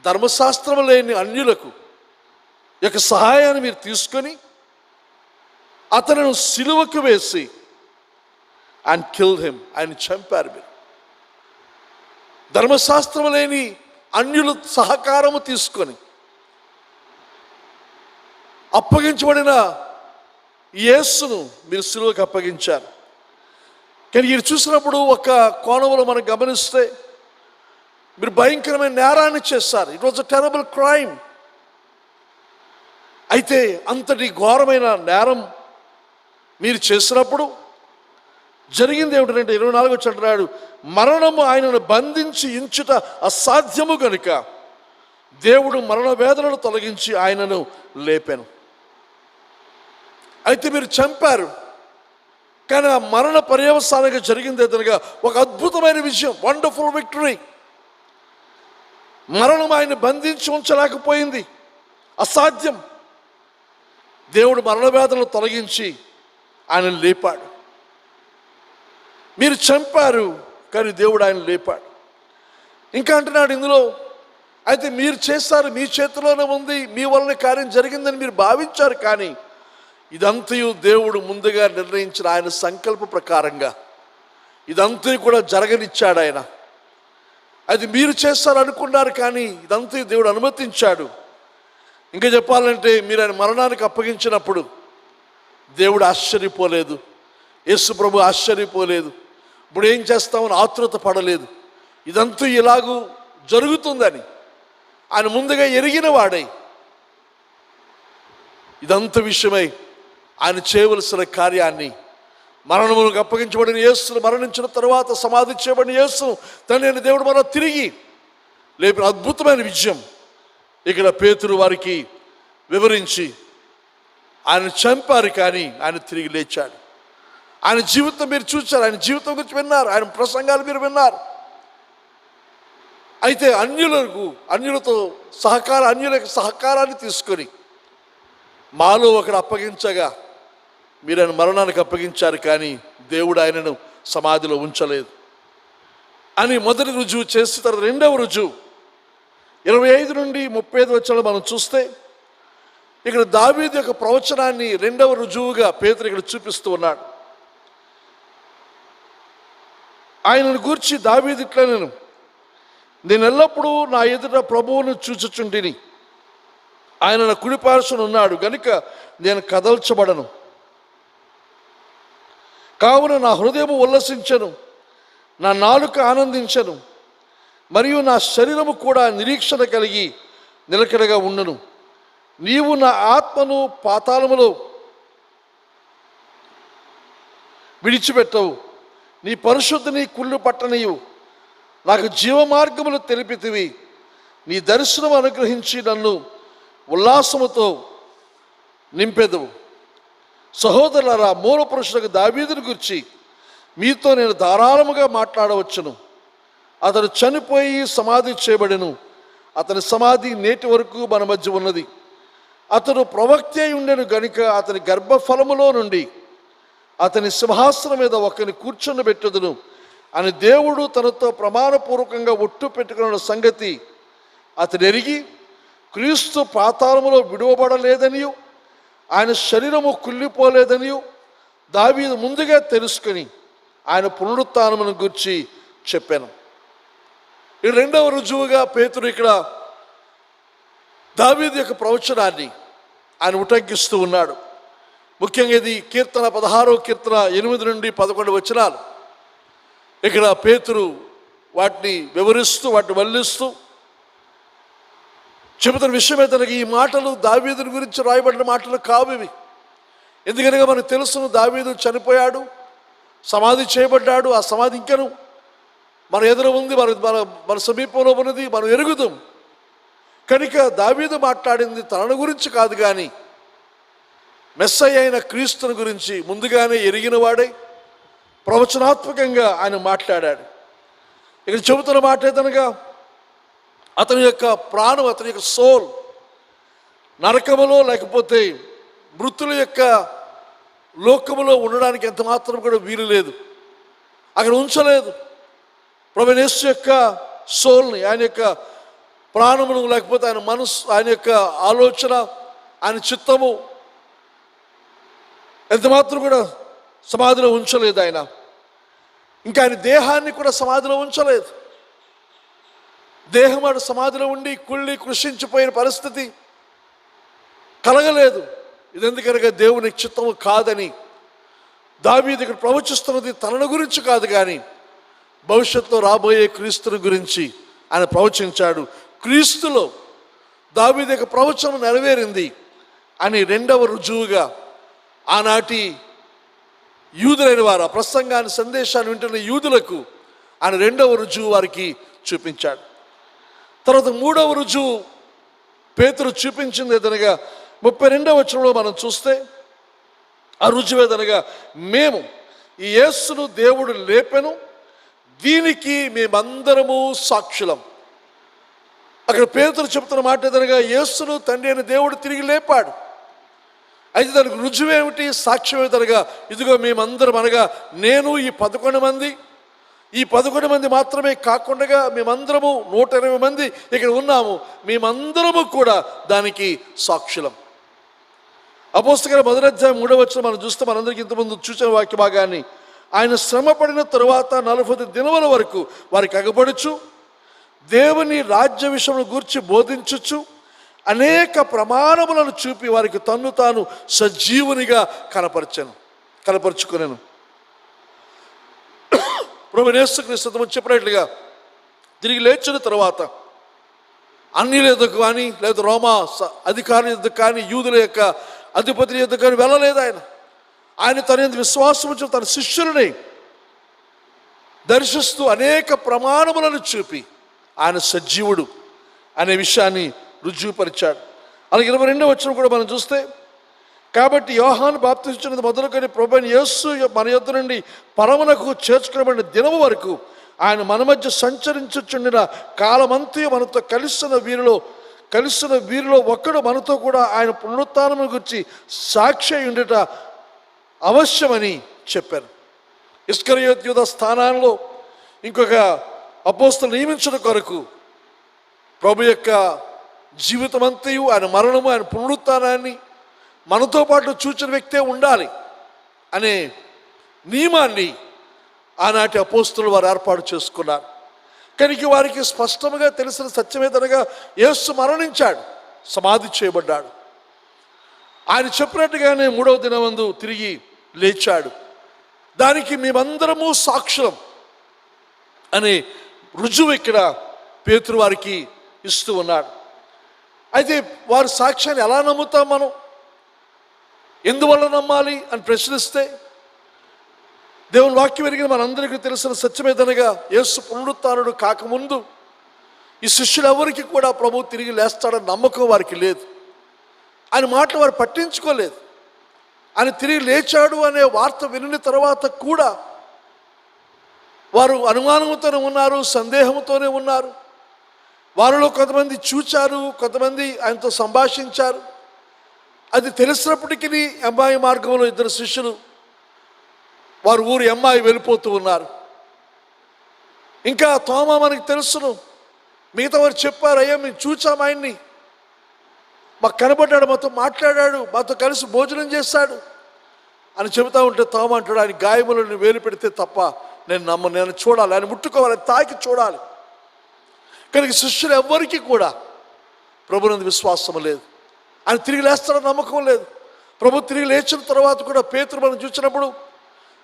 ధర్మశాస్త్రం లేని అన్యులకు యొక్క సహాయాన్ని మీరు తీసుకొని అతను సిలువకు వేసి అండ్ కిల్డ్ హిమ్, ఆయన చంపారు. మీరు ధర్మశాస్త్రం లేని అన్యులు సహకారము తీసుకొని అప్పగించబడిన యేసును మీరు సిలువకు అప్పగించారు. కానీ ఇది చూసినప్పుడు ఒక కోణంలో మనం గమనిస్తే మీరు భయంకరమైన నేరాన్ని చేస్తారు. It was a terrible crime. అయితే అంతటి ఘోరమైన నేరం మీరు చేసినప్పుడు జరిగింది ఏమిటంటే 24 వచ్చి అంటున్నాడు, మరణము ఆయనను బంధించి ఇంచుట అసాధ్యము గనుక దేవుడు మరణ వేదనను తొలగించి ఆయనను లేపాను. అయితే మీరు చంపారు, కానీ ఆ మరణ పర్యవసానంగా జరిగింది ఏదనగా ఒక అద్భుతమైన విజయం, వండర్ఫుల్ విక్టరీ. మరణం ఆయన బంధించి ఉంచలేకపోయింది, అసాధ్యం. దేవుడు మరణ వేదనను తొలగించి ఆయన లేపాడు. మీరు చంపారు, కానీ దేవుడు ఆయన లేపాడు. ఇంకా అంటున్నాడు ఇందులో, అయితే మీరు చేస్తారు, మీ చేతిలోనే ఉంది, మీ వలన కార్యం జరిగిందని మీరు భావించారు, కానీ ఇదంతయు దేవుడు ముందుగా నిర్ణయించిన ఆయన సంకల్ప ప్రకారంగా ఇదంతా కూడా జరగనిచ్చాడు ఆయన. అది మీరు చేస్తారనుకున్నారు, కానీ ఇదంతా దేవుడు అనుమతించాడు. ఇంకా చెప్పాలంటే మీరు ఆయన మరణానికి అప్పగించినప్పుడు దేవుడు ఆశ్చర్యపోలేదు, యేసు ప్రభు ఆశ్చర్యపోలేదు, ఇప్పుడు ఏం చేస్తామని ఆతృత పడలేదు. ఇదంతా ఇలాగూ జరుగుతుందని ఆయన ముందుగా ఎరిగిన వాడై ఇదంత విషయమై ఆయన చేయవలసిన కార్యాన్ని, మరణములకు అప్పగించబడిన యేసును, మరణించిన తర్వాత సమాధి చేయబడిన యేసును తండ్రి దేవుడు మనం తిరిగి లేపిన అద్భుతమైన విజయం ఇక్కడ పేతురు వారికి వివరించి ఆయన చంపారు, కానీ ఆయన తిరిగి లేచాడు. ఆయన జీవితం మీరు చూశారు, ఆయన జీవితం గురించి విన్నారు, ఆయన ప్రసంగాలు మీరు విన్నారు. అయితే అన్యులతో అన్యుల యొక్క సహకారాన్ని తీసుకొని మాలో ఒకడు అప్పగించగా మీరు ఆయన మరణానికి అప్పగించారు, కానీ దేవుడు ఆయనను సమాధిలో ఉంచలేదు అని మొదటి రుజువు చేసి, తర్వాత రెండవ రుజువు 25 నుండి 35 వచనాలు మనం చూస్తే, ఇక్కడ దావీదు యొక్క ప్రవచనాన్ని రెండవ రుజువుగా పేతురు ఇక్కడ చూపిస్తూ ఉన్నాడు. ఆయనను గూర్చి దావీదు ఇట్లా, నేను ఎల్లప్పుడూ నా ఎదుట ప్రభువును చూచుచుంటిని, ఆయన నా కుడి పార్శ్వన ఉన్నాడు గనుక నేను కదల్చబడను. కావున నా హృదయము ఉల్లసించను, నా నాలుక ఆనందించను, మరియు నా శరీరము కూడా నిరీక్షణ కలిగి నిలకడగా ఉండును. నీవు నా ఆత్మను పాతాళములో విడిచిపెట్టవు, నీ పరిశుద్ధిని కుళ్ళు పట్టనీయు. నాకు జీవమార్గములు తెలిపితివి, నీ దర్శనం అనుగ్రహించి నన్ను ఉల్లాసముతో నింపెదవు. సహోదరులారా, మూల పురుషులకు దావీదుని గురించి మీతో నేను ధారాళముగా మాట్లాడవచ్చును. అతడు చనిపోయి సమాధి చేయబడెను, అతని సమాధి నేటి వరకు మన మధ్య ఉన్నది. అతడు ప్రవక్త అయి ఉండెను గనుక అతని గర్భఫలములో నుండి అతని సింహాసనం మీద ఒకరిని కూర్చొనిబెట్టుదును అని దేవుడు తనతో ప్రమాణపూర్వకంగా ఒట్టు పెట్టుకున్న సంగతి అతడు ఎరిగి, క్రీస్తు పాతాళములో విడువబడలేదనియు ఆయన శరీరము కుళ్ళిపోలేదనియు దావీదు ముందుగా తెలుసుకొని ఆయన పునరుత్థానమును గురించి చెప్పాను. ఈ రెండవ రుజువుగా పేతురు ఇక్కడ దావీదు యొక్క ప్రవచనాన్ని ఆయన ఉటంకిస్తూ ఉన్నాడు. ముఖ్యంగా ఇది కీర్తన 16వ కీర్తన 8 నుండి 11 వచనాలు. ఇక్కడ పేతురు వాటిని వివరిస్తూ వాటిని వల్లిస్తూ చెబుతున్న విషయం ఏంటనగా, ఈ మాటలు దావీదుని గురించి రాయబడిన మాటలు కావు ఇవి. ఎందుకనగా మనకు తెలుసును, దావీదు చనిపోయాడు, సమాధి చేయబడ్డాడు. ఆ సమాధి ఇంకను మన ఎదురు ఉంది, మన సమీపంలో ఉన్నది, మనం ఎరుగుదాం. కనుక దావీదు మాట్లాడింది తనను గురించి కాదు, కానీ మెస్సయ్య అయిన క్రీస్తుని గురించి ముందుగానే ఎరిగిన వాడై ప్రవచనాత్మకంగా ఆయన మాట్లాడాడు. ఇక్కడ చెబుతున్న మాట ఏదనగా, అతని యొక్క ప్రాణం, అతని యొక్క సోల్ నరకములో లేకపోతే మృతుల యొక్క లోకములో ఉండడానికి ఎంత మాత్రం కూడా వీలు లేదు, అక్కడ ఉంచలేదు. ప్రభువైన యేసు యొక్క సోల్ని, ఆయన యొక్క ప్రాణమును లేకపోతే ఆయన మనసు, ఆయన యొక్క ఆలోచన, ఆయన చిత్తము ఎంత మాత్రం కూడా సమాధిలో ఉంచలేదు. ఆయన ఇంకా ఆయన దేహాన్ని కూడా సమాధిలో ఉంచలేదు. దేహం ఆడు సమాధిలో ఉండి కుళ్ళి కృషించిపోయిన పరిస్థితి కలగలేదు. ఇది ఎందుకనగా దేవుని చిత్తము కాదని దావీదు ఇక్కడ ప్రవచిస్తున్నది తనను గురించి కాదు, కానీ భవిష్యత్తులో రాబోయే క్రీస్తుని గురించి ఆయన ప్రవచించాడు. క్రీస్తులో దావీదు యొక్క ప్రవచనం నెరవేరింది అని రెండవ రుజువుగా ఆనాటి యూదులైన వారు, ఆ ప్రసంగాన్ని సందేశాన్ని వింటున్న యూదులకు ఆయన రెండవ రుజువు వారికి చూపించాడు. తర్వాత మూడవ రుజువు పేతురు చూపించింది ఏదనగా 32వ వచనంలో మనం చూస్తే, ఆ రుజువు ఏదనగా, మేము ఈ యేసును దేవుడు లేపెను, దీనికి మేమందరము సాక్షులం. అక్కడ పేతురు చెప్తున్న మాట ఏదనగా, యేసును తండ్రి అయిన దేవుడు తిరిగి లేపాడు. అయితే దానికి రుజువేమిటి, సాక్ష్యం ఏదనగా, ఇదిగో మేమందరం, అనగా నేను ఈ 11 మంది, ఈ 11 మంది మాత్రమే కాకుండా మేమందరము 120 మంది ఇక్కడ ఉన్నాము, మేమందరము కూడా దానికి సాక్షులం. అపోస్తలుల 1వ అధ్యాయం 3వ వచనం మనం చూస్తే, మనందరికీ ఇంతకుముందు చూసిన వాక్య భాగాన్ని, ఆయన శ్రమ పడిన తరువాత 40 దినముల వరకు వారికి అగపడుచు దేవుని రాజ్య విషయమును గూర్చి బోధించుచు అనేక ప్రమాణములను చూపి వారికి తన్ను తాను సజీవునిగా కనపరుచుకునేను. ప్రభువైన యేసుక్రీస్తు చెప్పినట్లుగా తిరిగి లేచిన తర్వాత అన్యుల యొద్దకు కానీ లేదా రోమా అధికారుల యొద్దకు కానీ యూదుల యొక్క అధిపతుల యొద్దకు కానీ వెళ్ళలేదు. ఆయన తన యందు విశ్వాసం ఉంచి తన శిష్యులని దర్శిస్తూ అనేక ప్రమాణములను చూపి ఆయన సజీవుడు అనే విషయాన్ని రుజువుపరిచాడు. అలాగే 22వ వచనం కూడా మనం చూస్తే, కాబట్టి యోహాను బాప్తిస్మం మొదలుకొని ప్రభువైన యేసు మన యొద్ద నుండి పరమునకు చేర్చుకునబడిన దినము వరకు ఆయన మన మధ్య సంచరించుచుండిన కాలమంతయు మనతో కలిసిన వీరిలో ఒక్కడు మనతో కూడా ఆయన పునరుత్థానమును గురించి సాక్షి అయి ఉండుట అవశ్యమని చెప్పారు. ఇస్కరియోతు యూదా స్థానంలో ఇంకొక అపోస్తలు నియమించడం కొరకు ప్రభు యొక్క జీవితమంతయు, ఆయన మరణము, ఆయన పునరుత్థానాన్ని మనతో పాటు చూచిన వ్యక్తే ఉండాలి అనే నియమాన్ని ఆనాటి అపోస్తలు వారు ఏర్పాటు చేసుకున్నారు. కనుక వారికి స్పష్టంగా తెలిసిన సత్యమేదనగా యేసు మరణించాడు, సమాధి చేయబడ్డాడు. ఆయన చెప్పినట్టుగానే 3వ దినమందు తిరిగి లేచాడు. దానికి మేమందరము సాక్షులం అనే రుజువు ఇక్కడ పేతురు వారికి ఇస్తూ ఉన్నాడు. అయితే వారి సాక్ష్యాన్ని ఎలా నమ్ముతాం మనం? ఎందువల్ల నమ్మాలి అని ప్రశ్నిస్తే, దేవుని వాక్యం ఎరిగిన మనందరికీ తెలిసిన సత్యమేదనగా యేసు పునరుత్థానుడు కాకముందు ఈ శిష్యులు ఎవరికి కూడా ప్రభు తిరిగి లేస్తాడని నమ్మకం వారికి లేదు. ఆయన మాటలు వారు పట్టించుకోలేదు. ఆయన తిరిగి లేచాడు అనే వార్త వినిన తర్వాత కూడా వారు అనుమానంతోనే ఉన్నారు, సందేహంతోనే ఉన్నారు. వారిలో కొంతమంది చూచారు, కొంతమంది ఆయనతో సంభాషించారు. అది తెలిసినప్పటికీ అమ్మాయి మార్గంలో 2 శిష్యులు వారు ఊరు అమ్మాయి వెళ్ళిపోతూ ఉన్నారు. ఇంకా తోమా మనకి తెలుసును, మిగతా వారు చెప్పారు, అయ్యా మేము చూచాం ఆయన్ని, మాకు కనబడ్డాడు, మాతో మాట్లాడాడు, మాతో కలిసి భోజనం చేశాడు అని చెబుతూ ఉంటే తోమా అంటాడు, ఆయన గాయములను వేలు పెడితే తప్ప నేను చూడాలి, ఆయన ముట్టుకోవాలి, తాకి చూడాలి. కనుక శిష్యులు ఎవ్వరికీ కూడా ప్రభునందు విశ్వాసం లేదు. ఆయన తిరిగి లేస్తాడని నమ్మకం లేదు. ప్రభు తిరిగి లేచిన తర్వాత కూడా పేతురు మనం చూసినప్పుడు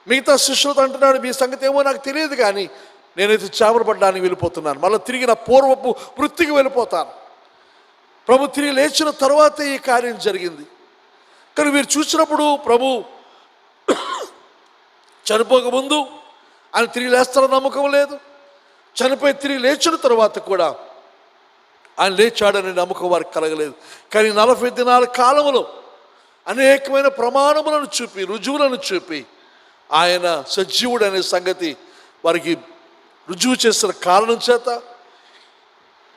మిగతా శిష్యులతో అంటున్నాడు, మీ సంగతి ఏమో నాకు తెలియదు, కానీ నేనైతే చేపలపడడానికి వెళ్ళిపోతున్నాను, మళ్ళీ తిరిగి నా పూర్వపు వృత్తికి వెళ్ళిపోతాను. ప్రభు తిరిగి లేచిన తర్వాతే ఈ కార్యం జరిగింది. కానీ మీరు చూసినప్పుడు ప్రభు చనిపోకముందు ఆయన తిరిగి లేస్తాడని నమ్మకం లేదు. చనిపోయి తిరిగి లేచిన తర్వాత కూడా ఆయన లేచాడనే నమ్మకం వారికి కలగలేదు. కానీ 40 దినాల కాలంలో అనేకమైన ప్రమాణములను చూపి, రుజువులను చూపి ఆయన సజీవుడు అనే సంగతి వారికి రుజువు చేసిన కారణం చేత,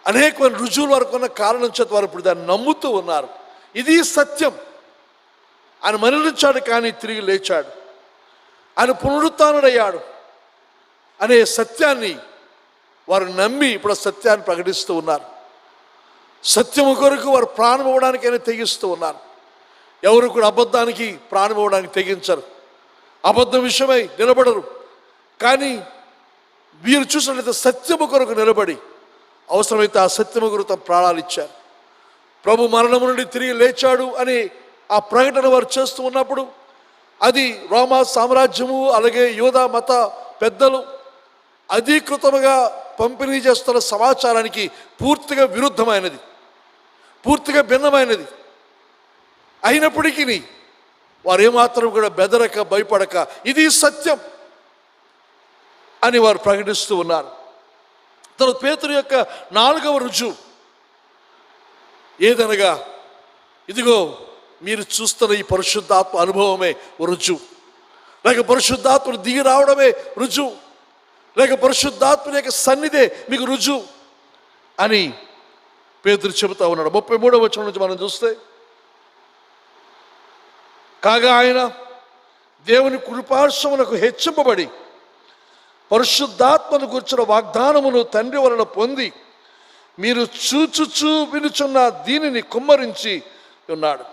అనేకమైన రుజువులు వారికి ఉన్న కారణం చేత వారు ఇప్పుడు దాన్ని నమ్ముతూ ఉన్నారు. ఇది సత్యం. ఆయన మరణించాడు కానీ తిరిగి లేచాడు, ఆయన పునరుత్థానుడయ్యాడు అనే సత్యాన్ని వారు నమ్మి ఇప్పుడు సత్యాన్ని ప్రకటిస్తూ ఉన్నారు. సత్యము కొరకు వారు ప్రాణం ఇవ్వడానికైనా తెగిస్తూ ఉన్నారు. ఎవరు కూడా అబద్ధానికి ప్రాణం ఇవ్వడానికి తెగించరు, అబద్ధం విషయమై నిలబడరు. కానీ వీరు చూసినట్లయితే సత్యము కొరకు నిలబడి అవసరమైతే ఆ సత్యము కొరకు తమ ప్రాణాలు ఇచ్చారు. ప్రభు మరణము నుండి తిరిగి లేచాడు అని ఆ ప్రకటన వారు చేస్తూ ఉన్నప్పుడు అది రోమా సామ్రాజ్యము అలాగే యూదా మత పెద్దలు అధీకృతముగా పంపిణీ చేస్తున్న సమాచారానికి పూర్తిగా విరుద్ధమైనది, పూర్తిగా భిన్నమైనది. అయినప్పటికీ వారు ఏమాత్రం కూడా బెదరక భయపడక ఇది సత్యం అని వారు ప్రకటిస్తూ ఉన్నారు. తర్వాత పేతురు యొక్క 4వ రుజువు ఏదనగా, ఇదిగో మీరు చూస్తున్న ఈ పరిశుద్ధాత్మ అనుభవమే రుజువు, లేక పరిశుద్ధాత్మను దిగి రావడమే రుజువు, లేక పరిశుద్ధాత్మ యొక్క సన్నిధే మీకు రుజువు అని పేతురు చెబుతా ఉన్నాడు. 33వ వచనం నుంచి మనం చూస్తే, కాగా ఆయన దేవుని కుడిపార్శ్వమునకు హెచ్చింపబడి పరిశుద్ధాత్మను కూర్చున్న వాగ్దానమును తండ్రి వలన పొంది మీరు చూచుచూ వినుచున్న దీనిని కుమ్మరించి ఉన్నాడు.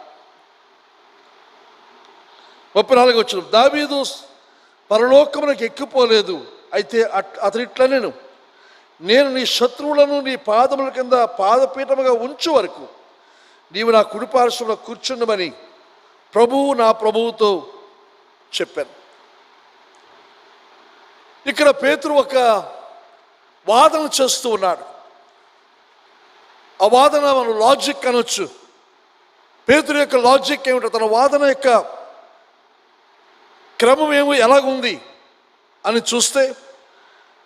34వ వచనం, దావీదు పరలోకమునకు ఎక్కిపోలేదు, అయితే అతడిట్లనెను, నేను నీ శత్రువులను నీ పాదముల కింద పాదపీఠముగా ఉంచు వరకు నీవు నా కుడిపార్శ్వమున కూర్చుండమని ప్రభువు నా ప్రభువుతో చెప్పాను. ఇక్కడ పేతురు ఒక వాదన చేస్తూ ఉన్నాడు. ఆ వాదన మనం లాజిక్ అనొచ్చు. పేతురు యొక్క లాజిక్ ఏమిటో, తన వాదన యొక్క క్రమం ఎలాగుంది అని చూస్తే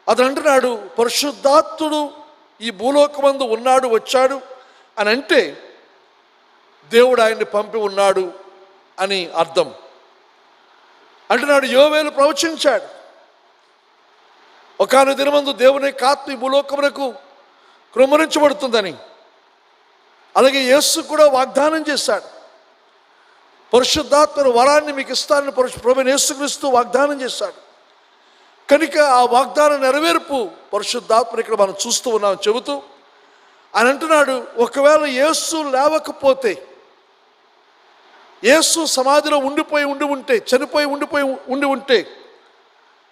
అతను అంటున్నాడు, పరిశుద్ధాత్ముడు ఈ భూలోకమందు ఉన్నాడు, వచ్చాడు అని అంటే దేవుడు ఆయన్ని పంపి ఉన్నాడు అని అర్థం. అంటున్నాడు, యోవేలు ప్రవచించాడు, ఒకానొక దినమందు దేవుని యొక్క ఆత్మ ఈ భూలోకమునకు కృమ్మరించబడుతుందని. అలాగే యేసు కూడా వాగ్దానం చేశాడు, పరిశుద్ధాత్మ వరాన్ని మీకు ఇస్తానని ప్రభువైన యేసుక్రీస్తు వాగ్దానం చేశాడు. కనుక ఆ వాగ్దాన నెరవేర్పు పరిశుద్ధాత్మని ఇక్కడ మనం చూస్తూ ఉన్నాం. చెబుతూ ఆయన అంటున్నాడు, ఒకవేళ యేసు లేవకపోతే, యేసు సమాధిలో చనిపోయి ఉండి ఉంటే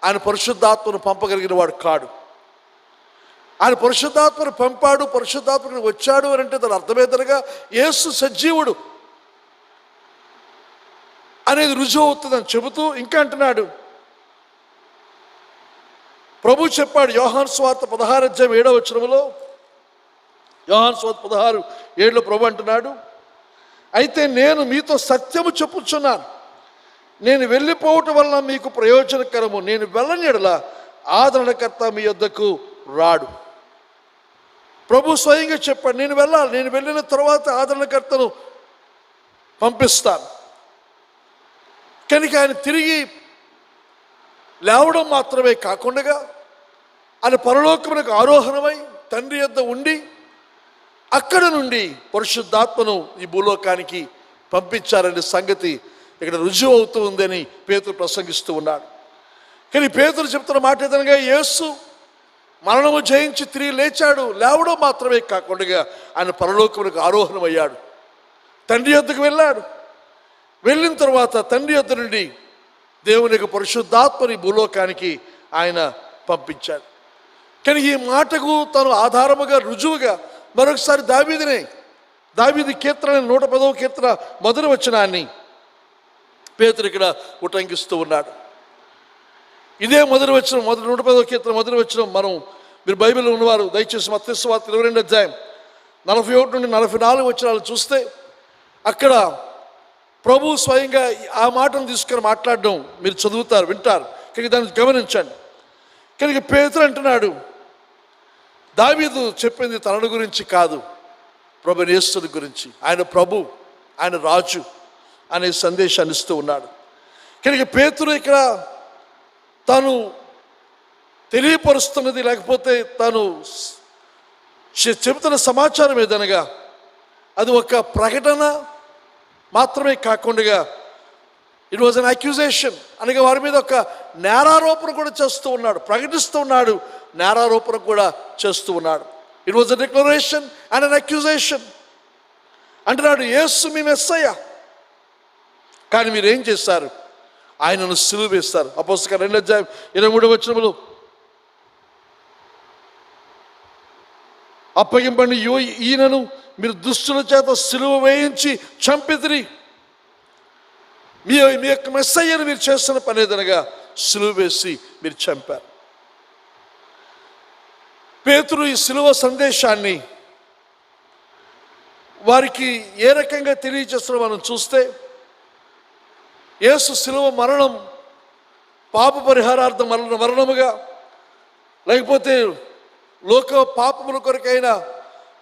ఆయన పరిశుద్ధాత్మను పంపగలిగిన వాడు కాడు. ఆయన పరిశుద్ధాత్మను పంపాడు, పరిశుద్ధాత్మను వచ్చాడు అని అంటే దాని అర్థమేదనగా యేసు సజీవుడు అనేది రుజువు అవుతుందని చెబుతూ ఇంకా అంటున్నాడు, ప్రభు చెప్పాడు యోహాను సువార్త 16:7 యోహాను సువార్త 16:7 ప్రభు అంటున్నాడు, అయితే నేను మీతో సత్యము చెప్పుచున్నాను, నేను వెళ్ళిపోవటం వలన మీకు ప్రయోజనకరము, నేను వెళ్ళని యెడల ఆదరణకర్త మీ యొద్దకు రాడు. ప్రభు స్వయంగా చెప్పాడు, నేను వెళ్ళాలి, నేను వెళ్ళిన తర్వాత ఆదరణకర్తను పంపిస్తాను. కనుక ఆయన తిరిగి లేవడం మాత్రమే కాకుండా ఆయన పరలోకమునకు ఆరోహణమై తండ్రి యొద్ద ఉండి అక్కడ నుండి పరిశుద్ధాత్మను ఈ భూలోకానికి పంపించారనే సంగతి ఇక్కడ రుజువు అవుతూ ఉందని పేతురు ప్రసంగిస్తూ ఉన్నాడు. కానీ పేతురు చెప్తున్న మాట ఏదనగా యేసు మరణము జయించి తిరిగి లేచాడు. లేవడం మాత్రమే కాకుండా ఆయన పరలోకమునకు ఆరోహణమయ్యాడు, తండ్రి యొద్దకు వెళ్ళాడు. వెళ్ళిన తర్వాత తండ్రి యొద్ద నుండి దేవుని యొక్క పరిశుద్ధాత్మని భూలోకానికి ఆయన పంపించాడు. కానీ ఈ మాటకు తను ఆధారముగా రుజువుగా మరొకసారి దావీదు కీర్తన 110వ కీర్తన 1వ వచనాన్ని పేతురు ఇక్కడ ఉటంకిస్తూ ఉన్నాడు. ఇదే 1వ వచనం 110వ కీర్తన 1వ వచనం మీరు బైబిల్లో ఉన్నవారు దయచేసి మత్తయి సువార్త 22:41 నుండి 44 వచనాలు చూస్తే అక్కడ ప్రభు స్వయంగా ఆ మాటను తీసుకొని మాట్లాడడం మీరు చదువుతారు, వింటారు. కనుక దాన్ని గమనించండి. కనుక పేతురు అంటున్నాడు, దావీదు చెప్పింది తనను గురించి కాదు, ప్రభువైన యేసుని గురించి. ఆయన ప్రభు, ఆయన రాజు అనే సందేశాన్ని ఇస్తూ ఉన్నాడు. కనుక పేతురు ఇక్కడ తాను తెలియపరుస్తున్నది, లేకపోతే తాను చెబుతున్న సమాచారం ఏదనగా అది ఒక ప్రకటన మాత్రమే కాకుండా ఇట్ వాజ్ అన్ అక్యూజేషన్, అనగా వారి మీద ఒక నేరారోపణ కూడా చేస్తూ ఉన్నాడు, ప్రకటిస్తూ ఉన్నాడు, నేరారోపణ కూడా చేస్తూ ఉన్నాడు. It was a declaration and an accusation. అంటున్నాడు, యేసు మీ మెస్సయ్య, కానీ మీరు ఏం చేస్తారు, ఆయనను సిలువ వేస్తారు. అపోస్తలుల 2:23 అప్పగింపండి ఈయనను మీరు దుష్టుల చేత సిలువ వేయించి చంపితిరి. మీ యొక్క మెస్సయ్యను మీరు చేస్తున్న పని ఏదనగా సిలువ వేసి మీరు చంపారు. పేతురు ఈ సిలువ సందేశాన్ని వారికి ఏ రకంగా తెలియజేస్తున్నా మనం చూస్తే, యేసు సిలువ మరణం పాప పరిహారార్థం మరణముగా, లేకపోతే లోక పాపముల కొరకైన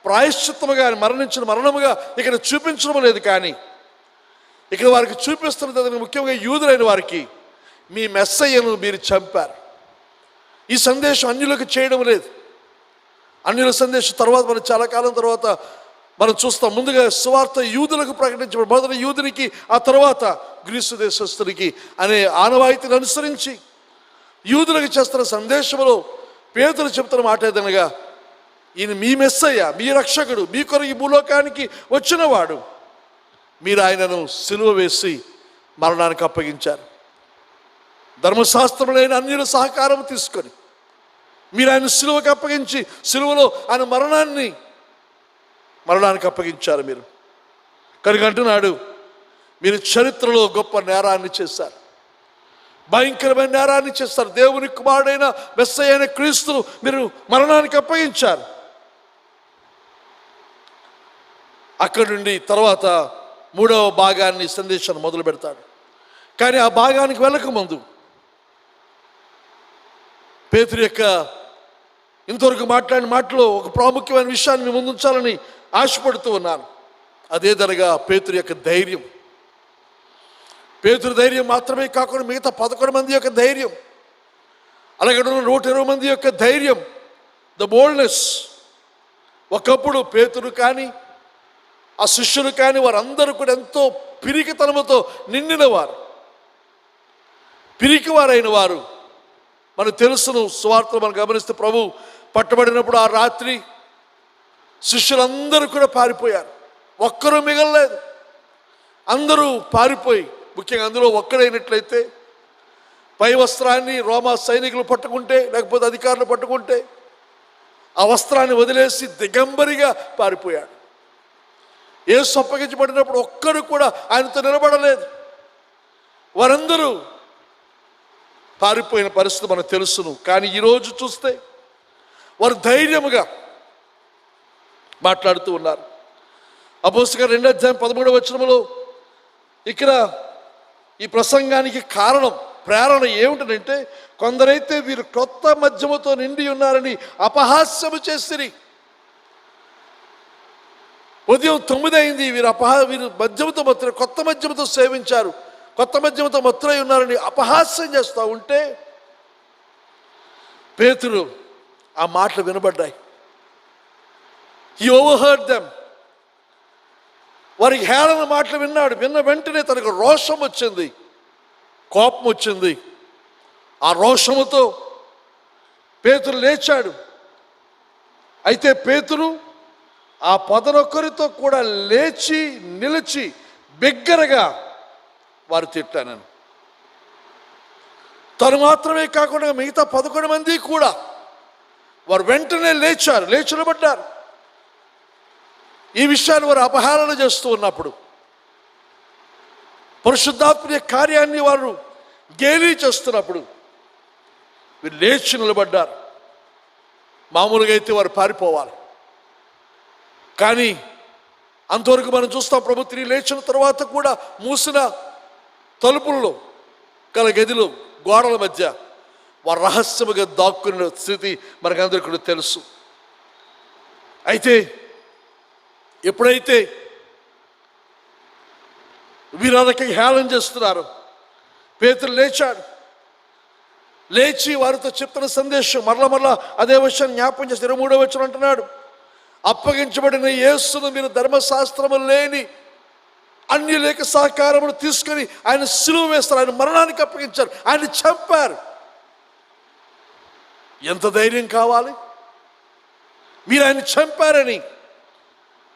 ప్రాయశ్చిత్తముగా మరణించిన మరణముగా ఇక్కడ చూపించడం లేదు. కానీ ఇక్కడ వారికి చూపిస్తున్నది ముఖ్యంగా యూదులైన వారికి, మీ మెస్సయ్యను మీరు చంపారు. ఈ సందేశం అన్యులకు చేయడం లేదు. అన్యుల సందేశం తర్వాత మనం చాలా కాలం తర్వాత మనం చూస్తాం. ముందుగా సువార్త యూదులకు ప్రకటించబడి మొదటి యూదునికి, ఆ తర్వాత గ్రీసు దేశస్తునికి అనే ఆనవాయితీని అనుసరించి యూదులకు చేస్తున్న సందేశంలో పేతురు చెప్తున్న మాట ఏదనగా, ఈయన మీ మెస్సయ్య, మీ రక్షకుడు, మీ కొరకు ఈ భూలోకానికి వచ్చినవాడు, మీరు ఆయనను సిలువ వేసి మరణానికి అప్పగించారు. ధర్మశాస్త్రములైన అన్యుల సహకారం తీసుకొని మీరు ఆయన సిలువకు అప్పగించి సిలువలో ఆయన మరణానికి అప్పగించారు మీరు. కనుక అంటున్నాడు, మీరు చరిత్రలో గొప్ప నేరాన్ని చేశారు, భయంకరమైన నేరాన్ని చేస్తారు. దేవుని కుమారుడైన మెస్సయ్య అయిన క్రీస్తును మీరు మరణానికి అప్పగించారు. అక్కడి నుండి తర్వాత 3వ భాగాన్ని సందేశాన్ని మొదలు పెడతాడు. కానీ ఆ భాగానికి వెళ్ళక ముందు పేతురు యొక్క ఇంతవరకు మాట్లాడిన మాటలో ఒక ప్రాముఖ్యమైన విషయాన్ని మీ ముందు ఉంచాలని ఆశపడుతూ ఉన్నాను. అదేదనగా పేతురు యొక్క ధైర్యం. పేతురు ధైర్యం మాత్రమే కాకుండా మిగతా 11 మంది యొక్క ధైర్యం. అలాగే 120 మంది యొక్క ధైర్యం, ద బోల్డ్నెస్. ఒకప్పుడు పేతురు కానీ ఆ శిష్యులు కానీ వారందరూ కూడా ఎంతో పిరికితనముతో నిండిన వారు, పిరికివారైన వారు. మనకు తెలుసును, సువార్తలు మనం గమనిస్తే ప్రభు పట్టబడినప్పుడు ఆ రాత్రి శిష్యులందరూ కూడా పారిపోయారు, ఒక్కరూ మిగలలేదు. అందరూ పారిపోయి, ముఖ్యంగా అందులో ఒక్కడైనట్లయితే పై వస్త్రాన్ని రోమా సైనికులు పట్టుకుంటే, లేకపోతే అధికారులు పట్టుకుంటే ఆ వస్త్రాన్ని వదిలేసి దిగంబరిగా పారిపోయాడు. యేసు అప్పగించబడినప్పుడు ఒక్కడు కూడా ఆయనతో నిలబడలేదు. వారందరూ పారిపోయిన పరిస్థితి మనకు తెలుసును. కానీ ఈరోజు చూస్తే వారు ధైర్యముగా మాట్లాడుతూ ఉన్నారు. అపోస్తలుల 2వ అధ్యాయం 13వ వచనములో ఇక్కడ ఈ ప్రసంగానికి కారణం, ప్రేరణ ఏమిటంటే, కొందరైతే వీరు క్రొత్త మద్యముతో నిండి ఉన్నారని అపహాస్యము చేసిరి. ఉదయం 9 అయింది, వీరు మద్యముతో మత్తులు, కొత్త మద్యముతో సేవించారు, కొత్త మద్యముతో మత్తులై ఉన్నారని అపహాస్యం చేస్తూ ఉంటే పేతురు ఆ మాటలు వినబడ్డాయి. హి ఓవర్హర్డ్ దెమ్. వారికి హేళన మాటలు విన్నాడు. విన్న వెంటనే తనకు రోషం వచ్చింది, కోపం వచ్చింది. ఆ రోషముతో పేతురు లేచాడు. అయితే పేతురు ఆ 11 కూడా లేచి నిలిచి బిగ్గరగా వారు తిట్టానని. తను మాత్రమే కాకుండా మిగతా 11 మంది కూడా వారు వెంటనే లేచారు, లేచి నిలబడ్డారు. ఈ విషయాన్ని వారు అపహేళన చేస్తూ ఉన్నప్పుడు, పరిశుద్ధాత్మ కార్యాన్ని వారు గేలీ చేస్తున్నప్పుడు వీరు లేచి నిలబడ్డారు. మామూలుగా అయితే వారు పారిపోవాలి, కానీ అంతవరకు మనం చూస్తాం ప్రభు తిరిగి లేచిన తర్వాత కూడా మూసిన తలుపుల్లో గల గదిలో గోడల మధ్య వారు రహస్యముగా దాక్కున్న స్థితి మనకందరికీ కూడా తెలుసు. అయితే ఎప్పుడైతే వీరకి హేళన చేస్తున్నారు, పేతురు లేచాడు. లేచి వారితో చెప్తున్న సందేశం మరలా అదే విషయాన్ని జ్ఞాపకం చేసి 23వ వచనం అంటున్నాడు, అప్పగించబడిన యేసును మీరు ధర్మశాస్త్రము లేని అన్యులేక సహకారమును తీసుకొని ఆయన సిలువ వేస్తారు, ఆయన మరణానికి అప్పగించారు, ఆయన చంపారు. ఎంత ధైర్యం కావాలి! మీరు ఆయన చంపారని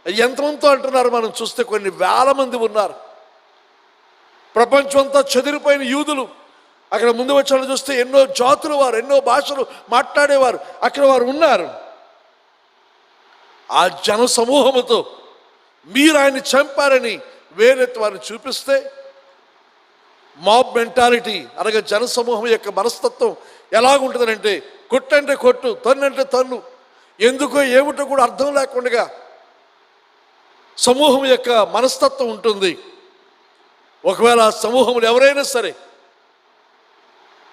ఎంతమందితో అంటున్నారు? మనం చూస్తే కొన్ని వేల మంది ఉన్నారు. ప్రపంచం అంతా చెదిరిపోయిన యూదులు, అక్కడ ముందు వచ్చాను చూస్తే ఎన్నో జాతుల వారు, ఎన్నో భాషలు మాట్లాడేవారు అక్కడ వారు ఉన్నారు. ఆ జన సమూహముతో మీరు ఆయన్ని చంపారని వేరెత్తి వారిని చూపిస్తే, మాబ్ మెంటాలిటీ అనగా జన సమూహం యొక్క మనస్తత్వం ఎలాగుంటుందంటే, కొట్టంటే కొట్టు, తన్నంటే తన్ను, ఎందుకో ఏమిటో కూడా అర్థం లేకుండా సమూహం యొక్క మనస్తత్వం ఉంటుంది. ఒకవేళ ఆ సమూహములు ఎవరైనా సరే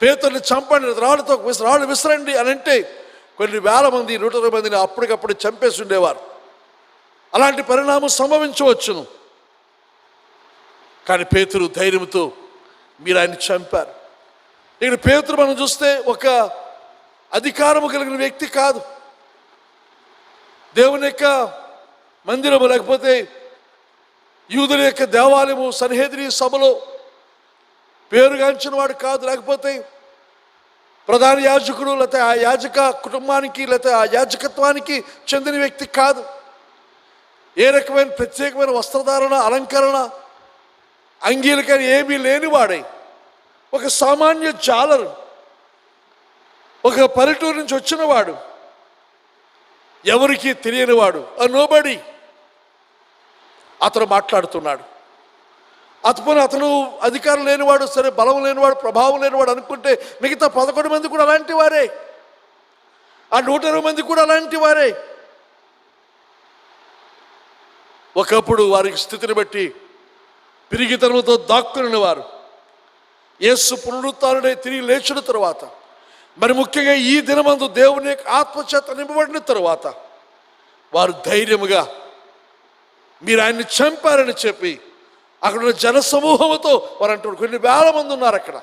పేతురుని చంపండి, రాళ్ళు విసరండి అని అంటే కొన్ని వేల మంది 120 మందిని అప్పటికప్పుడు చంపేసి ఉండేవారు. అలాంటి పరిణామం సంభవించవచ్చును. కానీ పేతురు ధైర్యంతో మీరు ఆయన చంపారు. ఇక్కడ పేతురు మనం చూస్తే ఒక అధికారము కలిగిన వ్యక్తి కాదు. దేవుని యొక్క మందిరము లేకపోతే యూదుల యొక్క దేవాలయము సన్హెద్రి సభలో పేరుగాంచిన వాడు కాదు, లేకపోతే ప్రధాన యాజకుడు లేకపోతే ఆ యాజక కుటుంబానికి లేకపోతే ఆ యాజకత్వానికి చెందిన వ్యక్తి కాదు. ఏ రకమైన ప్రత్యేకమైన వస్త్రధారణ, అలంకరణ, అంగీలకని ఏమీ లేనివాడై ఒక సామాన్య జాలరు, ఒక పల్లెటూరు నుంచి వచ్చినవాడు, ఎవరికి తెలియనివాడు, నోబడి అతను మాట్లాడుతున్నాడు. అతను అధికారం లేనివాడు, సరే బలం లేనివాడు, ప్రభావం లేనివాడు అనుకుంటే మిగతా 11 మంది కూడా అలాంటి వారే, ఆ 120 మంది కూడా అలాంటి వారే. ఒకప్పుడు వారికి స్థితిని బట్టి పిరిగితనంతో దాక్కుని వారు యేసు పునరుత్థానుడై తిరిగి లేచిన తరువాత, మరి ముఖ్యంగా ఈ దినమందు దేవుని యొక్క ఆత్మచేత నింపబడిన తరువాత వారు ధైర్యముగా మీరు ఆయన్ని చంపారని చెప్పి అక్కడ ఉన్న జన సమూహంతో వారు అంటారు. కొన్ని వేల మంది ఉన్నారు అక్కడ.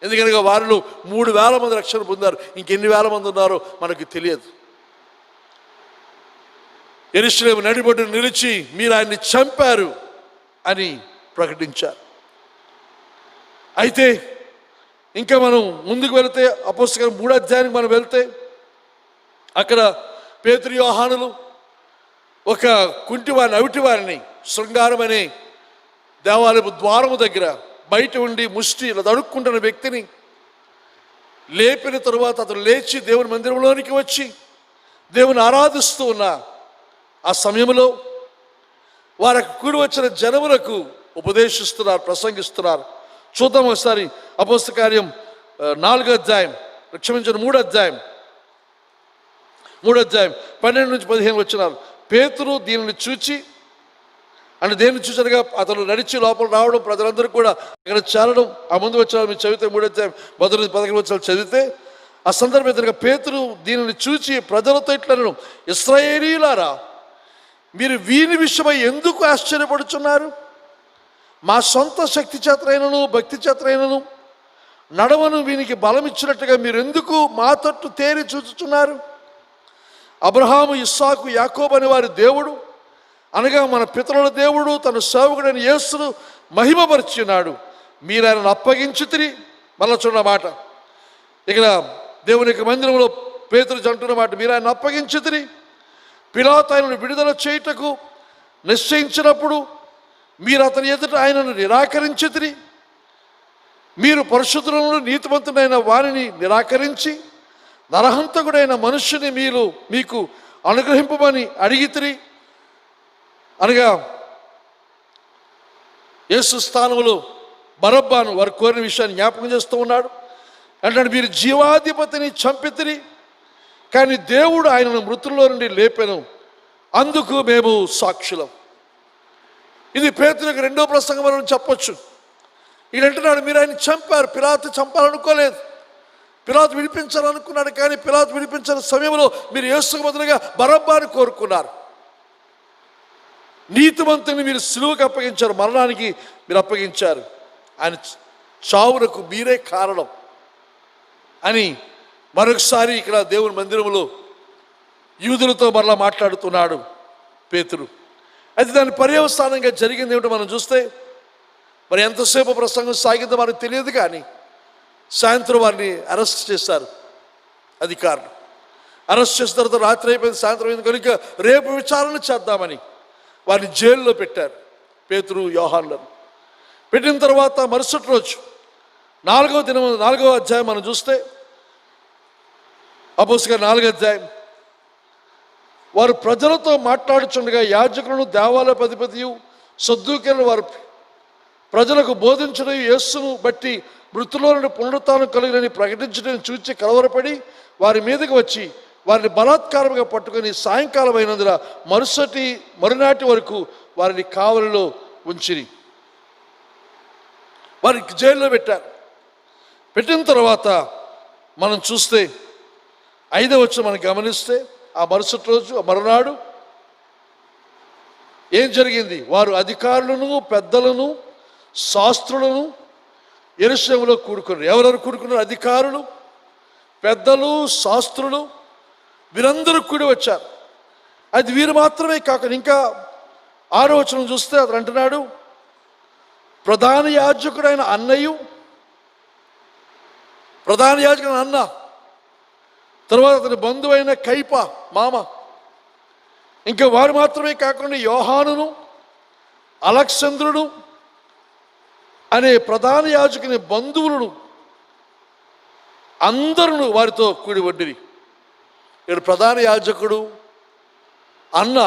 ఎందుకనగా వారిలో 3,000 మంది రక్షణ పొందారు. ఇంకెన్ని వేల మంది ఉన్నారో మనకు తెలియదు. యెరూషలేము నడిబొడ్డున నిలిచి మీరు ఆయన్ని చంపారు అని ప్రకటించారు. అయితే ఇంకా మనం ముందుకు వెళితే అపోస్తలుల 3వ అధ్యాయానికి మనం వెళ్తే అక్కడ పేతురు యోహానులు ఒక కుంటివారిని, అవిటివారిని శృంగారం అనే దేవాలయపు ద్వారము దగ్గర బయట ఉండి ముష్టి ఇలా తడుక్కుంటున్న వ్యక్తిని లేపిన తరువాత అతను లేచి దేవుని మందిరంలోనికి వచ్చి దేవుని ఆరాధిస్తూ ఉన్న ఆ సమయంలో వారు కూడి వచ్చిన జనములకు ఉపదేశిస్తున్నారు, ప్రసంగిస్తున్నారు. చూద్దాం ఒకసారి అపోస్తల కార్యం 4వ అధ్యాయం, క్షమించిన 3వ అధ్యాయం 12 నుంచి 15 వచ్చినారు. పేతురు దీనిని చూచి అంటే దేన్ని చూసారుగా అతను నడిచి లోపల రావడం, ప్రజలందరూ కూడా అక్కడ చేరడం. ఆ ముందు వచ్చిన మీరు చదివితే 3వ అధ్యాయం 10 నుంచి 11 వచ్చిన చదివితే ఆ సందర్భంగా పేతురు దీనిని చూచి ప్రజలతో ఇట్లనను, ఇశ్రాయేలీయులారా, మీరు వీని విషయమై ఎందుకు ఆశ్చర్యపడుచున్నారు? మా సొంత శక్తి చేతనైనను భక్తి చేతనైనను నడవను వీనికి బలం ఇచ్చినట్టుగా మీరు ఎందుకు మా తట్టు తేరి చూచుచున్నారు? అబ్రహాము, ఇస్సాకు, యాకోబు అని వారి దేవుడు అనగా మన పితరుల దేవుడు తన సేవకుడైన యేసును మహిమపరిచినాడు. మీరు ఆయనను అప్పగించితిరి. మళ్ళా చూడ మాట, ఇక్కడ దేవుని యొక్క మందిరంలో పేతురు అంటున్న మాట, మీరు ఆయన అప్పగించితిరి. పిలాతు ఆయనను విడుదల చేయుటకు నిశ్చయించినప్పుడు మీరు అతని ఎదుట ఆయనను నిరాకరించితిరి. మీరు పరిశుద్ధులను నీతిమంతుడైన వారిని నిరాకరించి నరహంతకుడైన మనుష్యుని మీకు అనుగ్రహింపమని అడిగితిరి. అనగా యేసు స్థానంలో బరబ్బాను వారు కోరిన విషయాన్ని జ్ఞాపకం చేస్తూ ఉన్నాడు. అంటే మీరు జీవాధిపతిని చంపితిరి, కానీ దేవుడు ఆయనను మృతుల్లో నుండి లేపెను, అందుకు మేము సాక్షులం. ఇది పేతురుకు 2వ ప్రసంగం మనం చెప్పొచ్చు. ఈయన అంటున్నాడు, మీరు ఆయన చంపారు. పిలాతు చంపాలనుకోలేదు, పిలాతు విడిపించాలనుకున్నాడు. కానీ పిలాతు విడిపించిన సమయంలో మీరు యేసుకు బదులుగా బరబ్బాను కోరుకున్నారు. నీతిమంతుని మీరు సిలువకు అప్పగించారు, మరణానికి మీరు అప్పగించారు. ఆయన చావునకు మీరే కారణం అని మరొకసారి ఇక్కడ దేవుని మందిరంలో యూదులతో మరలా మాట్లాడుతున్నాడు పేతురు. అయితే దాని పర్యవసానంగా జరిగింది ఏమిటో మనం చూస్తే, మరి ఎంతసేపు ప్రసంగం సాగిందో మనకు తెలియదు. కానీ సాయంత్రం వారిని అరెస్ట్ చేశారు అధికారులు. అరెస్ట్ చేసిన తర్వాత రాత్రి అయిపోయింది, సాయంత్రం అయింది కనుక రేపు విచారణ చేద్దామని వారిని జైల్లో పెట్టారు, పేతురు యోహానులను. పెట్టిన తర్వాత మరుసటి రోజు 4వ అధ్యాయం మనం చూస్తే, అపోస్తలుల 4వ అధ్యాయం, వారు ప్రజలతో మాట్లాడుచుండగా యాజకులను, దేవాలయ అధిపతియు, సద్దూకీయులను వారు ప్రజలకు బోధించడం, యేసును బట్టి మృతుల్లో నుండి పునరుత్థానం కలిగినని ప్రకటించడం చూచి కలవరపడి వారి మీదకి వచ్చి వారిని బలాత్కారంగా పట్టుకొని సాయంకాలం అయినందున మరునాటి వరకు వారిని కావలిలో ఉంచిరి. వారికి జైల్లో పెట్టారు. పెట్టిన తర్వాత మనం చూస్తే 5వ వచనం మనం గమనిస్తే, ఆ మరుసటి రోజు మరునాడు ఏం జరిగింది? వారు అధికారులను, పెద్దలను, శాస్త్రులను యెరూషలేములో కూడుకున్నారు. ఎవరెవరు కూడుకున్నారు? అధికారులు, పెద్దలు, శాస్త్రులు, వీరందరూ కూడి వచ్చారు. అది వీరు మాత్రమే కాకుండా ఇంకా 6వ వచనం చూస్తే అతను అంటున్నాడు, ప్రధాన యాజకుడైన అన్నయ్య, ప్రధాన యాజకుడైన అన్న, తర్వాత అతని బంధువైన కైప మామ, ఇంకా వారు మాత్రమే కాకుండా యోహానును, అలెగ్జంద్రుడు అనే ప్రధాన యాజకుని బంధువులను అందరూ వారితో కూడి వడ్డిరి. ఇక్కడ ప్రధాన యాజకుడు అన్న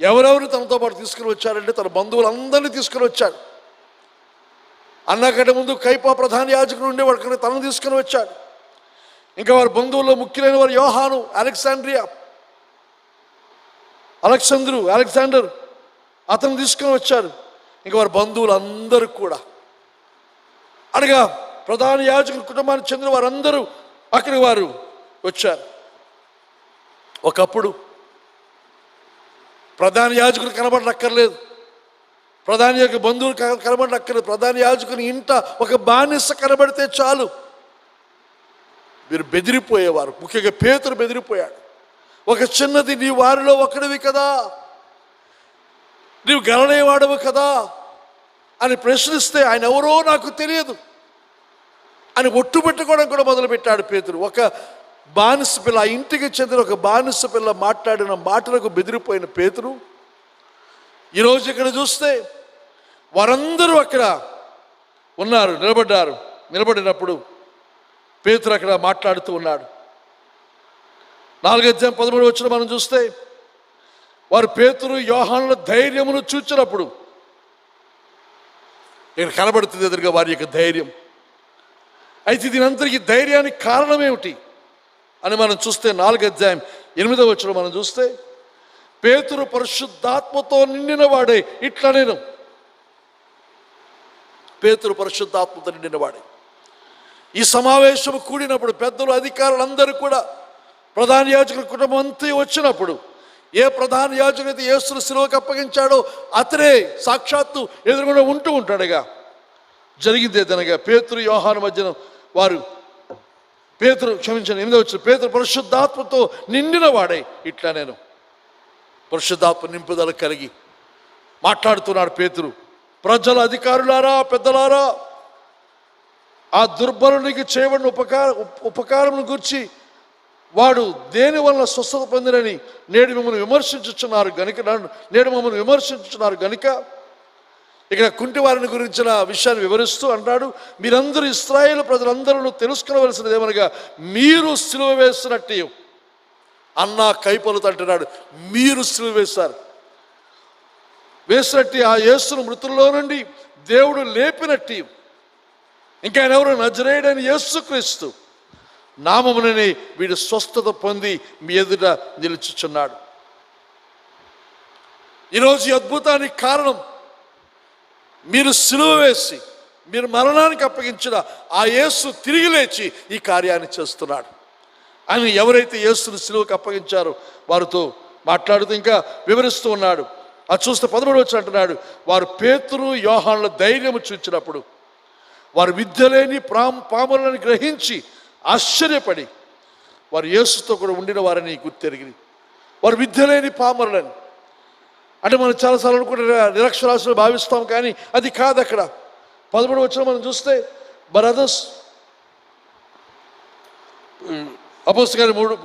ఎవరెవరు తనతో పాటు తీసుకుని వచ్చారంటే తన బంధువులందరినీ తీసుకుని వచ్చాడు. అన్నకంటే ముందు కైపా ప్రధాన యాజకుడు ఉండేవాడు కానీ తనను తీసుకుని వచ్చాడు. ఇంకా వారి బంధువుల్లో ముఖ్యులైన వారు యోహాను, అలెగ్జాండర్ అతను తీసుకుని వచ్చారు. ఇంకా వారి బంధువులందరూ కూడా అనగా ప్రధాన యాజకుల కుటుంబానికి చెందిన వారందరూ అక్కడికి వారు వచ్చారు. ఒకప్పుడు ప్రధాన యాజకులు కనబడనక్కర్లేదు, ప్రధాని యొక్క బంధువులు కనబడక్కర్లేదు, ప్రధాన యాజకుని ఇంట ఒక బానిస కనబడితే చాలు మీరు బెదిరిపోయేవారు. ముఖ్యంగా పేతురు బెదిరిపోయాడు. ఒక చిన్నది, నీ వారిలో ఒకడివి కదా, నీవు గలనేవాడవు కదా అని ప్రశ్నిస్తే ఆయన ఎవరో నాకు తెలియదు అని ఒట్టు పెట్టుకోవడం కూడా మొదలుపెట్టాడు పేతురు. ఒక బానిస పిల్ల, ఆ ఇంటికి చెందిన ఒక బానిస పిల్ల మాట్లాడిన మాటలకు బెదిరిపోయిన పేతురు ఈరోజు ఇక్కడ చూస్తే వారందరూ అక్కడ ఉన్నారు, నిలబడినప్పుడు పేతురు అక్కడ మాట్లాడుతూ ఉన్నాడు. 4:13 మనం చూస్తే వారు పేతురు యోహానుల ధైర్యమును చూచినప్పుడు, ఇక్కడ కనబడుతుంది ఎదురుగా వారి యొక్క ధైర్యం. అయితే దీనంతరికి ధైర్యానికి కారణం ఏమిటి అని మనం చూస్తే 4:8 మనం చూస్తే పేతురు పరిశుద్ధాత్మతో నిండిన వాడే ఇట్లా నేను పేతురు పరిశుద్ధాత్మతో నిండిన వాడే. ఈ సమావేశం కూడినప్పుడు పెద్దలు, అధికారులు అందరూ కూడా ప్రధాన యాజకుల కుటుంబం అంతా వచ్చినప్పుడు, ఏ ప్రధాన యాజకుడు అయితే యేసును సిలువకు అప్పగించాడో అతనే సాక్షాత్తు ఎదురుగుండా ఉంటూ ఉంటాడుగా. జరిగింది ఏదనగా పేతురు యోహాను మధ్యన వారు పేతురు 8 పేతురు పరిశుద్ధాత్మతో నిండిన వాడే ఇట్లా నేను పరిశుద్ధాత్మ నింపుదల కలిగి మాట్లాడుతున్నాడు పేతురు. ప్రజల అధికారులారా, పెద్దలారా, ఆ దుర్బలునికి చేయబడిన ఉపకారం గురించి వాడు దేని వల్ల స్వస్థత పొందినని నేడు మమ్మల్ని విమర్శించుచున్నారు గనుక ఇక్కడ కుంటి వారిని గురించిన విషయాన్ని వివరిస్తూ అంటాడు, మీరందరూ ఇశ్రాయేలు ప్రజలందరూ తెలుసుకోవలసినది ఏమనగా, మీరు సిలువ వేస్తున్నట్టు అన్నా కైపలుతో అంటున్నాడు, మీరు సిలువ వేసినట్టు ఆ యేసును మృతుల్లో నుండి దేవుడు లేపినట్టు ఇంకా ఆయన ఎవరు, నజరేయుడైన యేసుక్రీస్తు నామముననే వీడు స్వస్థత పొంది మీ ఎదుట నిలుచుచున్నాడు. ఈరోజు ఈ అద్భుతానికి కారణం మీరు సిలువ వేసి మీరు మరణానికి అప్పగించిన ఆ యేసు తిరిగి లేచి ఈ కార్యాన్ని చేస్తున్నాడు అని ఎవరైతే యేసును సిలువకు అప్పగించారో వారితో మాట్లాడుతూ ఇంకా వివరిస్తూ ఉన్నాడు. అది చూస్తే 13 అంటున్నాడు, వారు పేతురు యోహానుల ధైర్యము చూచినప్పుడు వారు విద్య లేని పామరులను గ్రహించి ఆశ్చర్యపడి వారు యేసుతో కూడా ఉండిన వారిని గుర్తెరిగి, వారు విద్య లేని పామరులని అంటే మనం చాలాసార్లు అనుకుంటే నిరక్షరాస్యులు భావిస్తాం, కానీ అది కాదు. అక్కడ 13 మనం చూస్తే brothers అపోస్తలుల 4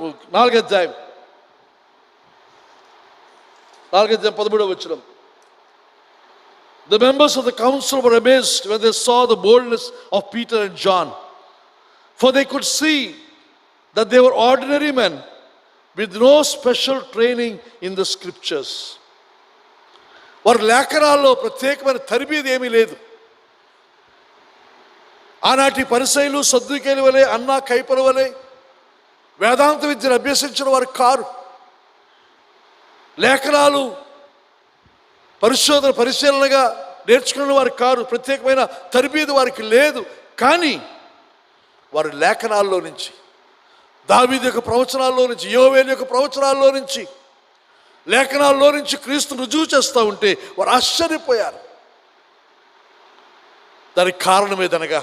13 The members of the council were amazed when they saw the boldness of Peter and John, for they could see that they were ordinary men with no special training in the scriptures. వారు లేఖనాల్లో ప్రత్యేకమైన తరబీదు ఏమీ లేదు. ఆనాటి పరిసయ్యులు, సద్దూకయ్యుల వలె, అన్నా కైపల వలె వేదాంత విద్యను అభ్యసించిన వారు కారు. లేఖనాలు పరిశీలనగా నేర్చుకున్న వారు కారు. ప్రత్యేకమైన తరబీదు వారికి లేదు. కానీ వారు లేఖనాల్లో నుంచి, దావీదు యొక్క ప్రవచనాల్లో నుంచి, యోవేలు యొక్క ప్రవచనాల్లో నుంచి, లేఖనాల్లో నుంచి క్రీస్తును రుజువు చేస్తూ ఉంటే వారు ఆశ్చర్యపోయారు. దానికి కారణం ఏదనగా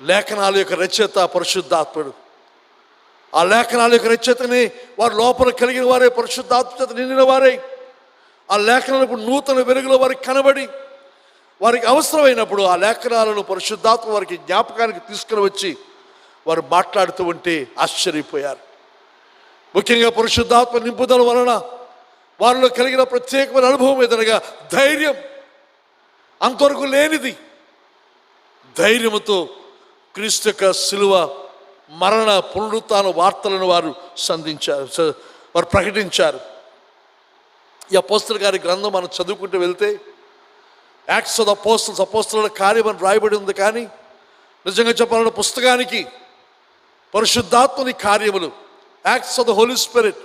లేఖనాల యొక్క రచయిత పరిశుద్ధాత్ముడు. ఆ లేఖనాల యొక్క రచయితని వారు లోపల కలిగిన వారే, పరిశుద్ధాత్మ చేత నిండిన వారే. ఆ లేఖనాలకు నూతన వెలుగులో వారికి కనబడి వారికి అవసరమైనప్పుడు ఆ లేఖనాలను పరిశుద్ధాత్మ వారికి జ్ఞాపకానికి తీసుకుని వచ్చి వారు మాట్లాడుతూ ఉంటే ఆశ్చర్యపోయారు. ముఖ్యంగా పరిశుద్ధాత్మ నింపుదల వలన వారిలో కలిగిన ప్రత్యేకమైన అనుభవం ఏదనగా ధైర్యం, అంతవరకు లేనిది. ధైర్యముతో క్రీస్తు యొక్క శిలువ, మరణ, పునరుత్థాన వార్తలను వారు వారు ప్రకటించారు. ఈ అపోస్తలుల గారి గ్రంథం మనం చదువుకుంటూ వెళ్తే యాక్ట్స్ ఆఫ్ ద అపోస్తల్స్, అపోస్తలుల కార్యం అని రాయబడి ఉంది. కానీ నిజంగా చెప్పాలన్న పుస్తకానికి పరిశుద్ధాత్మని కార్యములు, acts of the Holy Spirit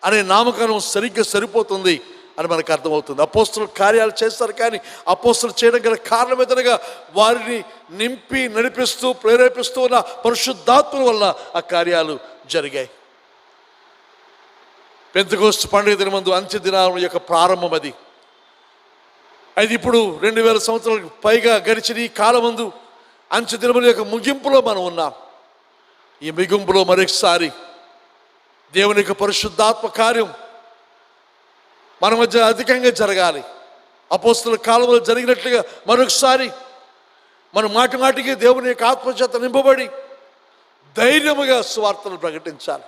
అనే నామకరణం సరిగ్గా సరిపోతుంది అని మనకు అర్థమవుతుంది. అపోస్తలు కార్యాలు చేస్తారు, కానీ అపోస్తలు చేయడం గల కారణం ఏదనగా వారిని నింపి నడిపిస్తూ ప్రేరేపిస్తూ ఉన్న పరిశుద్ధాత్మ వల్ల ఆ కార్యాలు జరిగాయి. పెంతెకోస్తు పండుగ దినమందు అంత్య దినాల యొక్క ప్రారంభం అది. అయితే ఇప్పుడు 2000 సంవత్సరాలకు పైగా గడిచిన ఈ కాలమందు అంచె దినముల యొక్క ముగింపులో మనం ఉన్నాం. ఈ ముగింపులో మరొకసారి దేవుని యొక్క పరిశుద్ధాత్మ కార్యం మన మధ్య అధికంగా జరగాలి. అపోస్తలుల కాలంలో జరిగినట్లుగా మరొకసారి మనం మాటి మాటికి దేవుని యొక్క ఆత్మచేత నింపబడి ధైర్యముగా సువార్తను ప్రకటించాలి.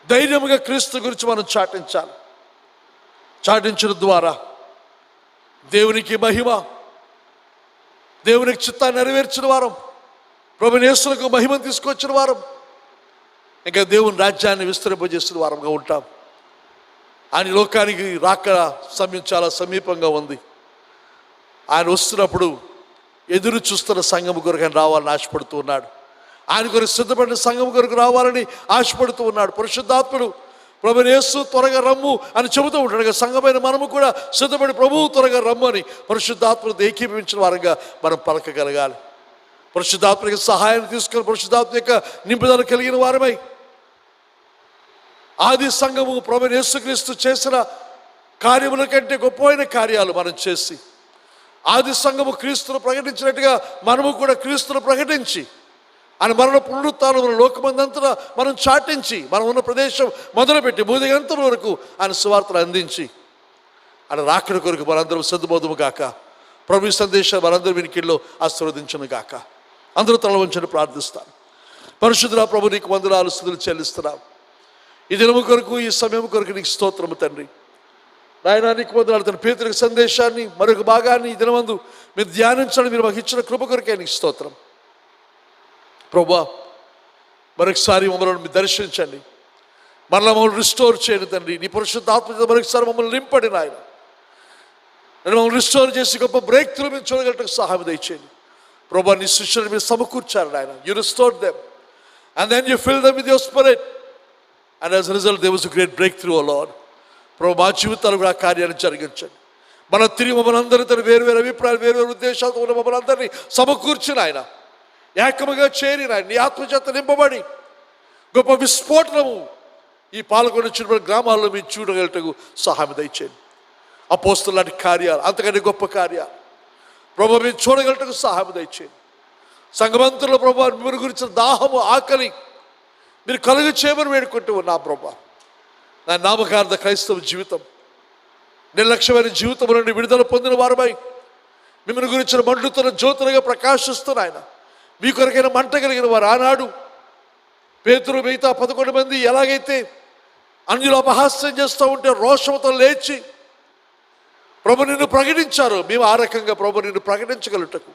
ధైర్యముగా క్రీస్తు గురించి మనం చాటించాలి. చాటించడం ద్వారా దేవునికి మహిమ, దేవునికి చిత్తాన్ని నెరవేర్చిన వారం, ప్రభువైన యేసుకు మహిమను తీసుకొచ్చిన వారం, ఇంకా దేవుని రాజ్యాన్ని విస్తరింపజేసిన వారంగా ఉంటాం. ఆయన లోకానికి రాక సమయం చాలా సమీపంగా ఉంది. ఆయన వస్తున్నప్పుడు ఎదురు చూస్తున్న సంఘము కొరకు ఆయన రావాలని ఆశపడుతూ ఉన్నాడు. ఆయన కొరకు సిద్ధపడిన సంఘము కొరకు రావాలని ఆశపడుతూ ఉన్నాడు. పరిశుద్ధాత్ముడు ప్రభువైన యేసు త్వరగా రమ్ము అని చెబుతూ ఉంటాడు. సంఘమైన మనము కూడా సిద్ధపడి ప్రభువు త్వరగా రమ్ము అని పరిశుద్ధాత్మను ఏకీభవించిన వారంగా మనం పలకగలగాలి. పరిశుద్ధాత్మ యొక్క సహాయాన్ని తీసుకొని పరిశుద్ధాత్మ యొక్క నింపుదల కలిగిన వారమై ఆది సంఘము ప్రభువైన యేసుక్రీస్తు చేసిన కార్యముల కంటే గొప్పమైన కార్యాలు మనం చేసి ఆది సంఘము క్రీస్తును ప్రకటించినట్టుగా మనము కూడా క్రీస్తును ప్రకటించి ఆయన మరణ పునరుత్థానమును లోకమందంతటా మనం చాటించి మనం ఉన్న ప్రదేశం మొదలుపెట్టి భూదిగంతం వరకు ఆయన సువార్తను అందించి ఆయన రాకడ కొరకు మనందరం సిద్ధబోధము గాక. ప్రభు సందేశం మనందరం వినికిల్లో ఆశీర్వదించును గాక. అందరూ తల వంచని ప్రార్థిస్తాను. పరిశుద్ధుడా ప్రభు, నీకు వందనాలు స్తుతులు చెల్లిస్తున్నాం. ఈ దినము కొరకు, ఈ సమయం కొరకు నీకు స్తోత్రము తండ్రి. నాయనా నీకు వందనాలు తండ్రి. పేతురు సందేశాన్ని మరొక భాగాన్ని ఈ దినమందు మీరు ధ్యానించండి. మీరు మాకు ఇచ్చిన కృప కొరకే నీకు స్తోత్రం. ప్రభువా, మరొకసారి మమ్మల్ని మీరు దర్శించండి. మరలా మమ్మల్ని రిస్టోర్ చేయండి తండ్రి. నీ పరిశుద్ధాత్మ మరొకసారి మమ్మల్ని నింపండి నాయన. నేను మమ్మల్ని రిస్టోర్ చేసి గొప్ప బ్రేక్ త్రూ మీరు చూడగలటకు సహాయం దయచేయండి. ప్రభువా, నీ శిష్యులను మీరు సమకూర్చారు నాయన. You restored them and then you fill them with your spirit and as a result there was a great breakthrough. O Lord, ప్రభు మా జీవితాలు కూడా ఆ కార్యాన్ని జరిగించండి. మన తిరిగి మమ్మల్ని అందరితో వేరు వేరు అభిప్రాయాలు, వేరు వేరు ఉద్దేశాలతో ఉన్న మమ్మల్ని అందరినీ సమకూర్చిన ఆయన ఏకముగా చేరిన నీ ఆత్మచేత నింపబడి గొప్ప విస్ఫోటనము ఈ పాల్గొనిచ్చిన గ్రామాల్లో మీరు చూడగలటకు సహాయం దయచేయండి. అపోస్తలుల లాంటి కార్యాలు, అంతకంటే గొప్ప కార్యాలు ప్రభు మీరు చూడగలటకు సహాయం దయచేయండి. సంఘమంతుల ప్రభు మీరు గురించిన దాహము, ఆకలి మీరు కలుగు చేయమని వేడుకుంటూ ఉన్నా ప్రభు. నా నామకార్థ క్రైస్తవ జీవితం, నిర్లక్ష్యమైన జీవితం నుండి విడుదల పొందిన వారమై మిమ్మల్ని గురించిన మండుతున్న జ్యోతులుగా ప్రకాశిస్తున్న ఆయన మీ కొరకైన మంట కలిగిన వారు. ఆనాడు పేతురు మిగతా 11 మంది ఎలాగైతే అన్యులు అపహాస్యం చేస్తూ ఉంటే రోషంతో లేచి ప్రభు నిన్ను ప్రకటించారు, మేము ఆ రకంగా ప్రభు నిన్ను ప్రకటించగలుగుటకు,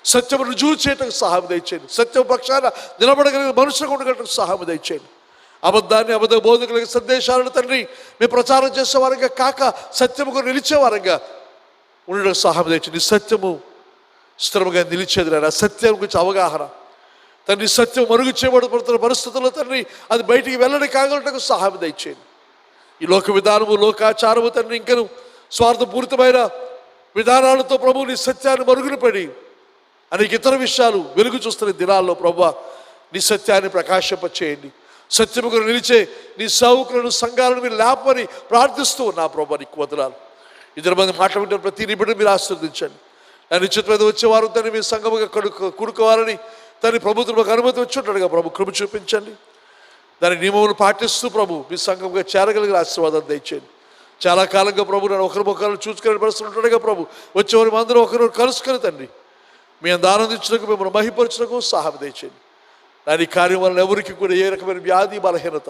సత్యము రుజువు చేయటకు సహాయం దయచేయండి. సత్యం పక్షాన నిలబడగలిగిన మనుషులకు ఉండగలటకు సహాయం దయచేయండి. అబద్ధాన్ని, అబద్ధ బోధకులకి సందేశాలను తండ్రి మేము ప్రచారం చేసేవారంగా కాక సత్యముకు నిలిచేవారంగా ఉండడం సహాయం దయచేయండి. సత్యము స్థిరముగా నిలిచేది నాయన. సత్యం గురించి అవగాహన తండ్రి, సత్యం మరుగు చేయబడుతున్న పరిస్థితుల్లో తండ్రి అది బయటికి వెళ్ళని కాగలటకు సహాయం దయచేయండి. ఈ లోక విధానము, లోకాచారము తండ్రి ఇంకను స్వార్థపూరితమైన విధానాలతో ప్రభు నీ సత్యాన్ని మరుగున పడి అనేక ఇతర విషయాలు వెలుగు చూస్తున్న దినాల్లో ప్రభు నీ సత్యాన్ని ప్రకాశింపచేయండి. సత్యముకు నిలిచే నీ సేవకులను, సంఘాలను మీరు లేపమని ప్రార్థిస్తూ ఉన్నా ప్రభు. నీకు వందనాలు. 2 మంది మాట్లాడుతున్న ప్రతి నిబిడిని మీరు ఆశీర్వదించండి. నా నిశ్చితమైన వచ్చేవారు తండ్రి మీ సంఘముగా కూడుకోవాలని తండ్రి ప్రభుత్వం మాకు అనుమతి వచ్చి ఉంటాడుగా ప్రభు, కృప చూపించండి. దాని నియమములు పాటిస్తూ ప్రభు మీ సంఘముగా చేరగలిగిన ఆశీర్వాదాలు దయచేయండి. చాలా కాలంగా ప్రభు నన్ను ఒకరి ముఖాలను చూసుకునే పరిస్థితులు ఉంటాడుగా ప్రభు. వచ్చేవారు అందరూ ఒకరిని కలుసుకొని తండ్రి మీ అంత ఆనందించడానికి, మిమ్మల్ని మహిపరచడానికి సహాయం దయచేయండి. దాని కార్యం వలన ఎవరికి కూడా ఏ రకమైన వ్యాధి, బలహీనత,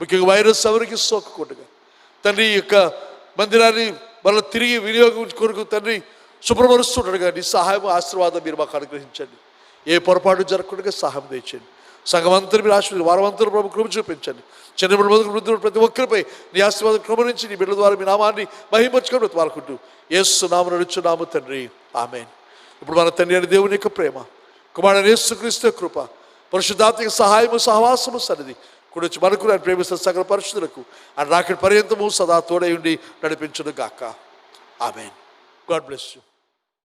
ముఖ్యంగా వైరస్ ఎవరికి సోకకుండా తండ్రి ఈ యొక్క మందిరాన్ని మళ్ళీ తిరిగి వినియోగం కొరకు తండ్రి శుభ్రపరుస్తుంటాడు. కానీ నీ సహాయం, ఆశీర్వాదం మీరు మాకు అనుగ్రహించండి. ఏ పొరపాటు జరగకుండా సహాయం తెచ్చండి. సంఘమంతరు మీరు ఆశీర్వాదం, వారమంతరు ప్రభు కృప చూపించండి. చిన్నప్పుడు మొదలు వృద్ధులు ప్రతి ఒక్కరిపై నీ ఆశీర్వాదం కృప నుంచి నీ బిడ్డల ద్వారా మీ నామాన్ని మహిమర్చుకొని బ్రతిమాలుకుంటూ యేసు నామమున నడుచున్నాము తండ్రి, ఆమేన్. ఇప్పుడు మన తండ్రి అయిన దేవుని యొక్క ప్రేమ, కుమారుడైన యేసుక్రీస్తు యొక్క కృప, పరిశుద్ధాత్మ సహాయము, సహవాసము, సన్నిధి కూడా వచ్చి మనకు ఆయన ప్రేమిస్తున్న సకల పరిశుద్ధులకు ఆయన రాకడ పర్యంతము సదా తోడై ఉండి నడిపించును గాక. ఆమేన్. God bless you.